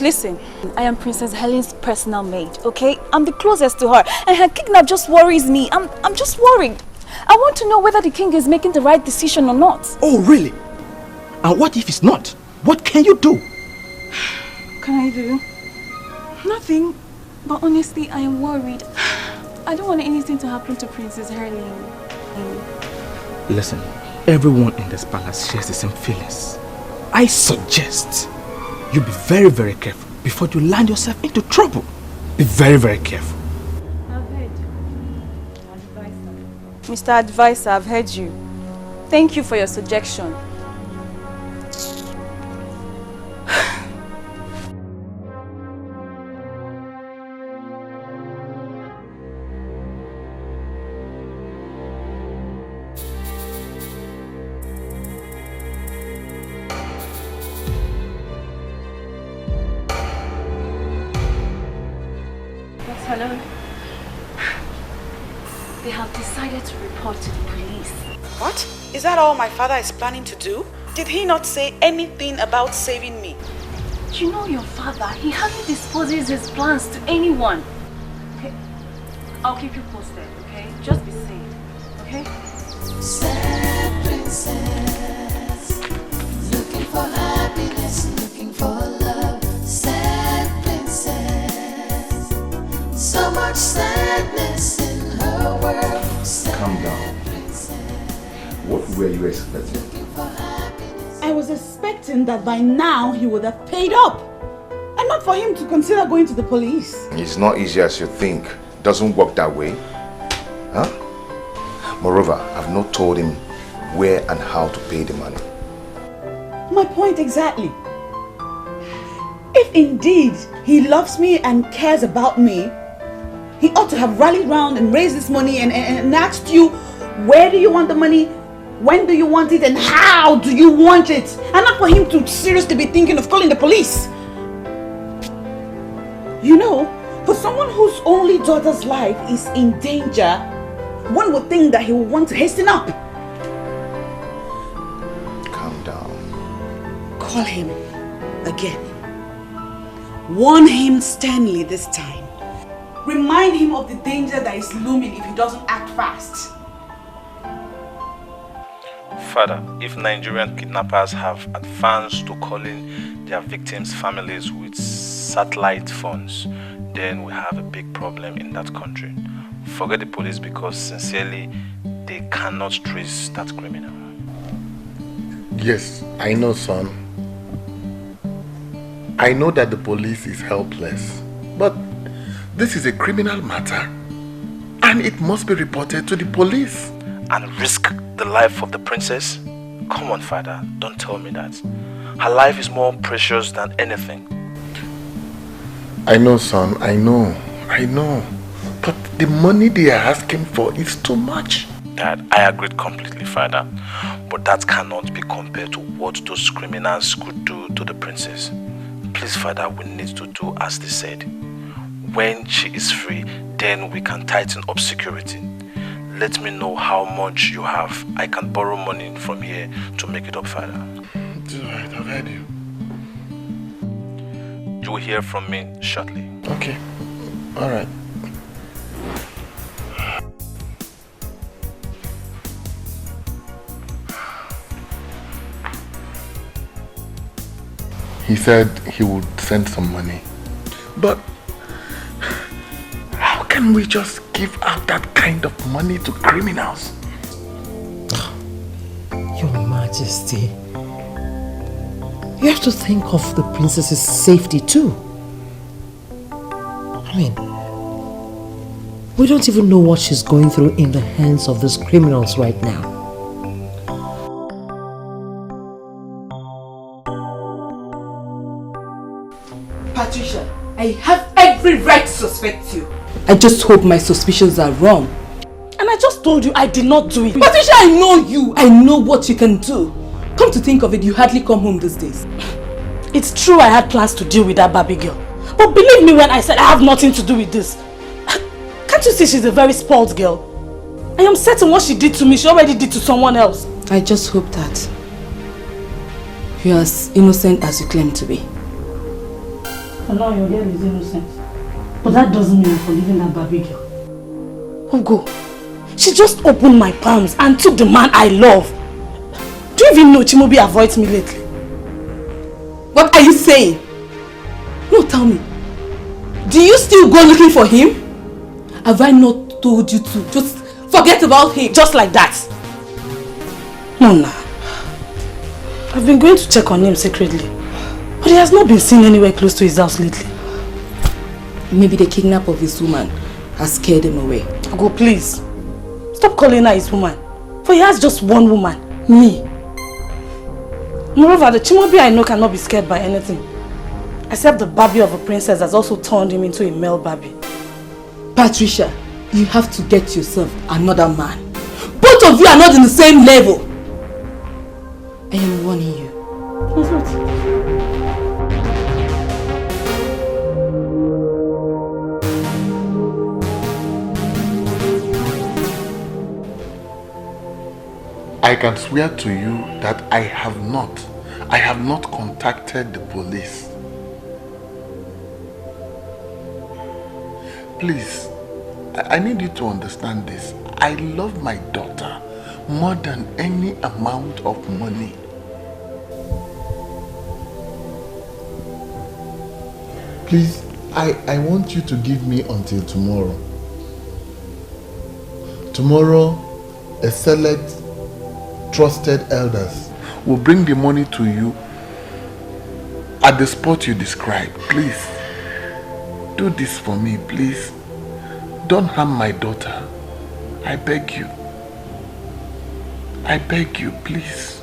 Listen, I am Princess Helen's personal maid, okay? I'm the closest to her, and her kidnap just worries me. I'm just worried. I want to know whether the king is making the right decision or not. Oh, really? And what if it's not? What can you do? can I do? Nothing. But honestly, I am worried. I don't want anything to happen to Princess Herling. Listen, everyone in this palace shares the same feelings. I suggest you be very, very careful before you land yourself into trouble. Be very, very careful. I've heard. Mr. Advisor, I've heard you. Thank you for your suggestion. Hello? They have decided to report to the police. What? Is that all my father is planning to do? Did he not say anything about saving me? You know your father, he hardly disposes his plans to anyone. Okay, I'll keep you posted, okay? Just be safe, okay? Sad princess, looking for happiness, looking for love. Sad princess, so much sadness in her world. Sad Calm down. What were you expecting? I was expecting that by now he would have paid up. And not for him to consider going to the police. It's not easy as you think. It doesn't work that way. Huh? Moreover, I've not told him where and how to pay the money. My point exactly. If indeed he loves me and cares about me, he ought to have rallied round and raised this money and asked you, where do you want the money? When do you want it? And how do you want it? And not for him to seriously be thinking of calling the police. You know, for someone whose only daughter's life is in danger, one would think that he would want to hasten up. Calm down. Call him again. Warn him sternly this time. Remind him of the danger that is looming if he doesn't act fast. Father, if Nigerian kidnappers have advanced to calling their victims' families with satellite phones, then we have a big problem in that country. Forget the police, because sincerely, they cannot trace that criminal. Yes, I know, son. I know that the police is helpless, but this is a criminal matter and it must be reported to the police. And risk the life of the princess? Come on, Father, don't tell me that. Her life is more precious than anything. I know, son, I know. But the money they are asking for is too much. Dad, I agree completely, Father. But that cannot be compared to what those criminals could do to the princess. Please, Father, we need to do as they said. When she is free, then we can tighten up security. Let me know how much you have. I can borrow money from here to make it up, Father. It's alright, I've heard you. You will hear from me shortly. Okay, alright. He said he would send some money. But how can we just give out that kind of money to criminals? Your Majesty, you have to think of the princess's safety too. I mean, we don't even know what she's going through in the hands of these criminals right now. Patricia, I have every right to suspect you. I just hope my suspicions are wrong. And I just told you I did not do it. Patricia, I know you. I know what you can do. Come to think of it, you hardly come home these days. It's true I had plans to deal with that Barbie girl. But believe me when I said I have nothing to do with this. Can't you see she's a very spoiled girl? I am certain what she did to me, she already did to someone else. I just hope that you are as innocent as you claim to be. For now, your girl is innocent. But that doesn't mean I'm forgiving that Barbie girl. Ugo, she just opened my palms and took the man I love. Do you even know Chimobi avoids me lately? What are you saying? No, tell me. Do you still go looking for him? Have I not told you to just forget about him? Just like that? No, nah. I've been going to check on him secretly. But he has not been seen anywhere close to his house lately. Maybe the kidnap of his woman has scared him away. Go, please. Stop calling her his woman. For he has just one woman, me. Moreover, the Chimabi I know cannot be scared by anything. Except the Barbie of a princess has also turned him into a male Barbie. Patricia, you have to get yourself another man. Both of you are not in the same level. I am warning you. What's that? I can swear to you that I have not contacted the police. Please, I need you to understand this. I love my daughter more than any amount of money. Please, I want you to give me until tomorrow. Tomorrow, a select trusted elders will bring the money to you at the spot you described. Please, do this for me, please. Don't harm my daughter. I beg you. I beg you, please.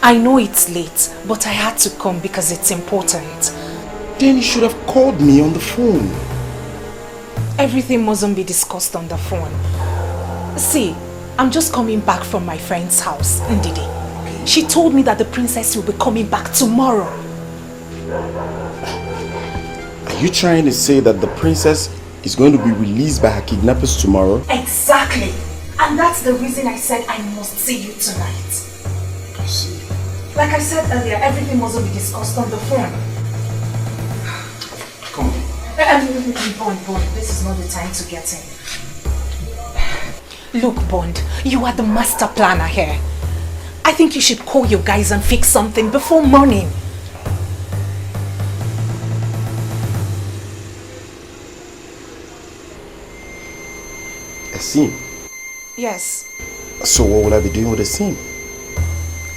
I know it's late, but I had to come because it's important. Then you should have called me on the phone. Everything mustn't be discussed on the phone. See, I'm just coming back from my friend's house, Ndidi. She told me that the princess will be coming back tomorrow. Are you trying to say that the princess is going to be released by her kidnappers tomorrow? Exactly. And that's the reason I said I must see you tonight. I see. Like I said earlier, everything mustn't be discussed on the phone. Come on. Bond, this is not the time to get in. Look, Bond, you are the master planner here. I think you should call your guys and fix something before morning. A scene? Yes. So what will I be doing with the scene?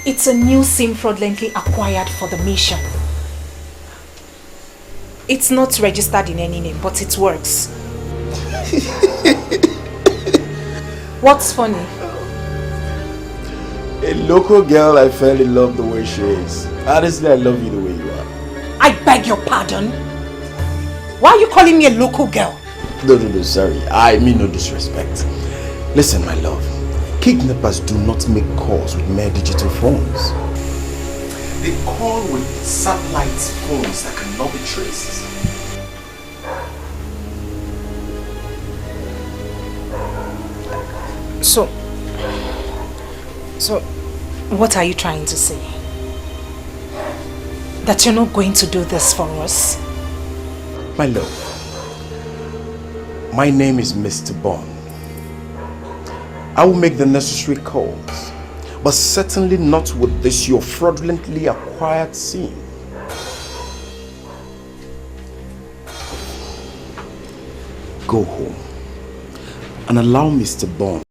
It's a new SIM fraudulently acquired for the mission. It's not registered in any name, but it works. What's funny? A local girl I fell in love the way she is. Honestly, I love you the way you are. I beg your pardon? Why are you calling me a local girl? No, sorry. I mean no disrespect. Listen, my love. Kidnappers do not make calls with mere digital phones. They call with satellite phones that cannot be traced. So, what are you trying to say? That you're not going to do this for us? My love, my name is Mr. Bond. I will make the necessary calls, but certainly not with this your fraudulently acquired SIM. Go home and allow Mr. Bond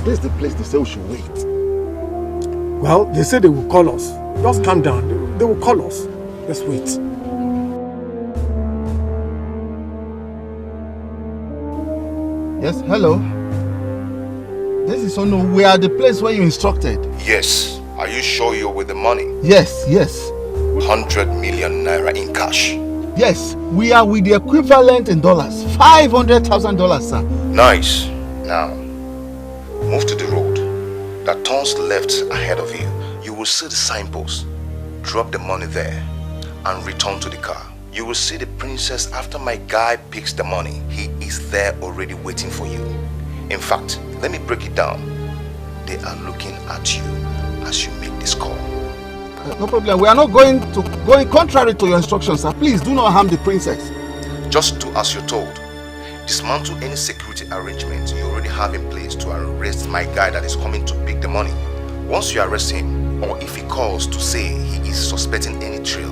This is the place they say we should wait. Well, they say they will call us. Just calm down. They will call us. Let's wait. Yes, hello. This is Onny. We are at the place where you instructed. Yes. Are you sure you're with the money? Yes, yes. 100 million naira in cash. Yes, we are with the equivalent in dollars. $500,000, sir. Nice. Now, move to the road that turns left ahead of you. You will see the signpost. Drop the money there and return to the car. You will see the princess after my guy picks the money. He is there already waiting for you. In fact, let me break it down. They are looking at you as you make this call. No problem. We are not going contrary to your instructions, sir. Please do not harm the princess. Just do as you're told. Dismantle any security arrangement you already have in place to arrest my guy that is coming to pick the money. Once you arrest him, or if he calls to say he is suspecting any trail,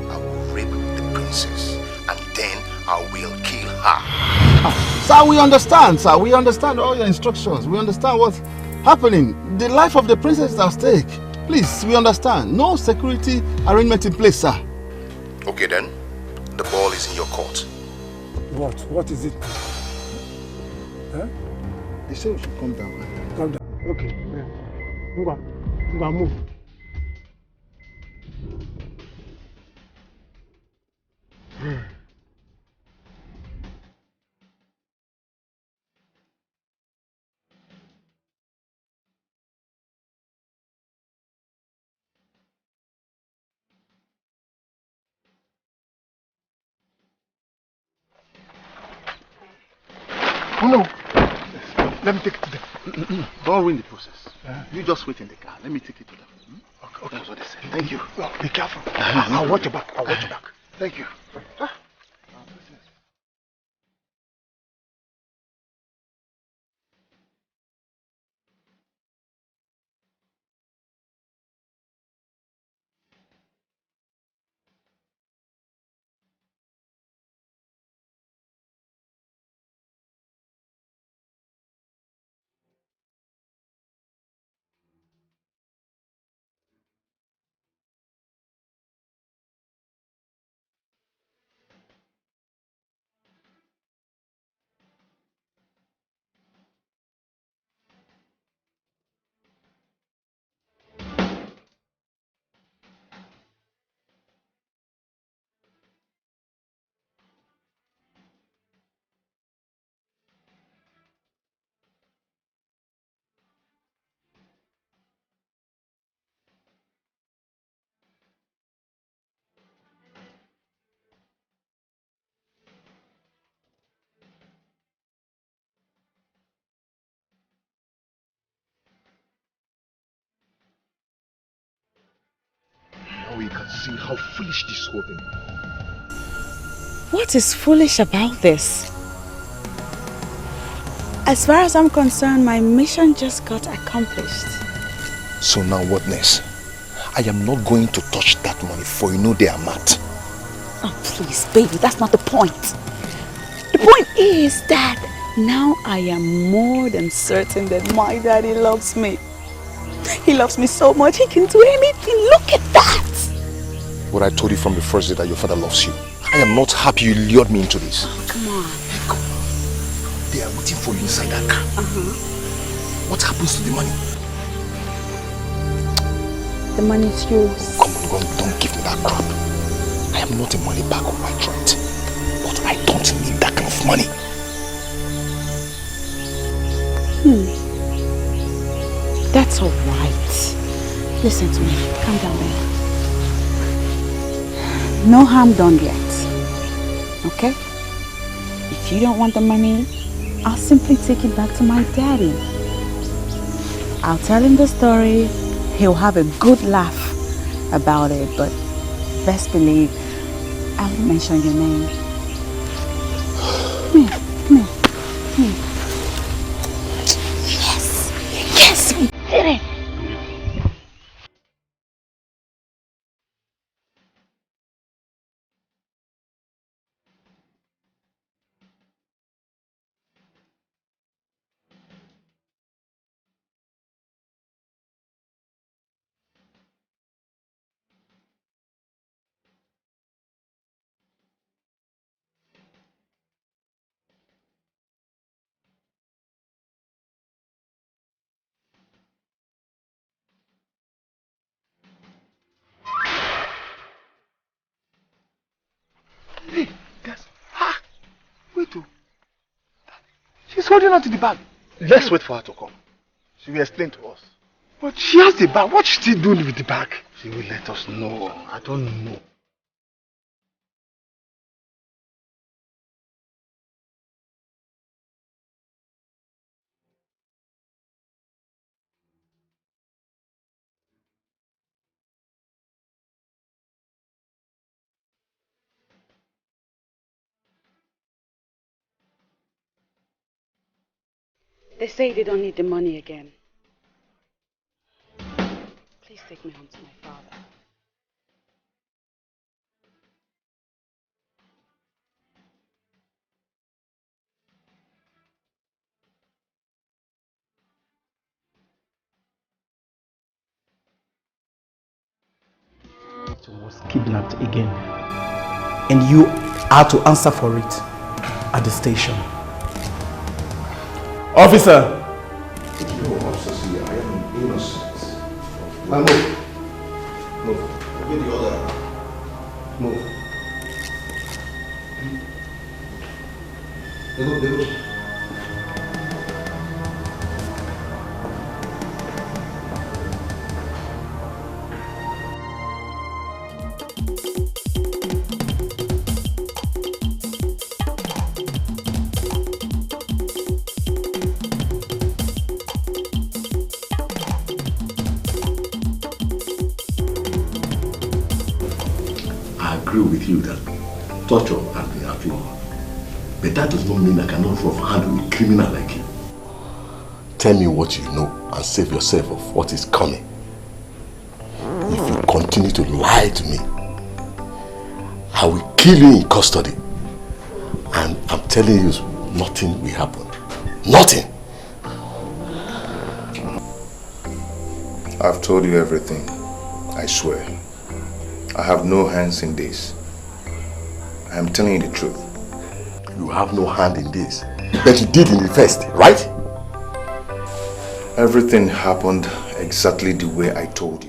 I will rape the princess and then I will kill her. Sir, we understand, sir. We understand all your instructions. We understand what's happening. The life of the princess is at stake. Please, we understand. No security arrangement in place, sir. Okay then, the ball is in your court. What? What is it? Huh? They say we should come down. Calm down. Okay. Yeah. Move. No. Let me take it to them. Don't ruin the process. You just wait in the car. Let me take it to them. Okay. That's what they say. Thank you. Well, be careful. I'll watch your back. Thank you. Now you can see how foolish this whole thing is. What is foolish about this? As far as I'm concerned, my mission just got accomplished. So now what next? I am not going to touch that money for you know they are mad. Oh, please, baby, that's not the point. The point is that now I am more than certain that my daddy loves me. He loves me so much, he can do anything. Look at that! What I told you from the first day that your father loves you. I am not happy you lured me into this. Oh, come on. They are waiting for you inside that car. What happens to the money? The money is yours. Come on, don't give me that crap. I am not a money bag of my throat. But I don't need that kind of money. That's all right. Listen to me. Calm down, baby. No harm done yet. Okay? If you don't want the money, I'll simply take it back to my daddy. I'll tell him the story. He'll have a good laugh about it, but best believe I won't mention your name. Come here, come here, come here. Yes, yes, we did it. holding on to the bag. Let's wait for her to come. She will explain to us. But she has the bag. What is she doing with the bag? She will let us know. I don't know. They say they don't need the money again. Please take me home to my father. Was kidnapped again, and you are to answer for it at the station. Officer! No, officer, I am innocent. Now move. Move. Give the order. Move. They go. With you that torture has been outlawed, but that does not mean I cannot handle a criminal like you. Tell me what you know and save yourself of what is coming. If you continue to lie to me, I will kill you in custody. And I'm telling you, nothing will happen. Nothing. I've told you everything. I swear. I have no hands in this. I am telling you the truth. You have no hand in this, but you did in the first, right? Everything happened exactly the way I told you.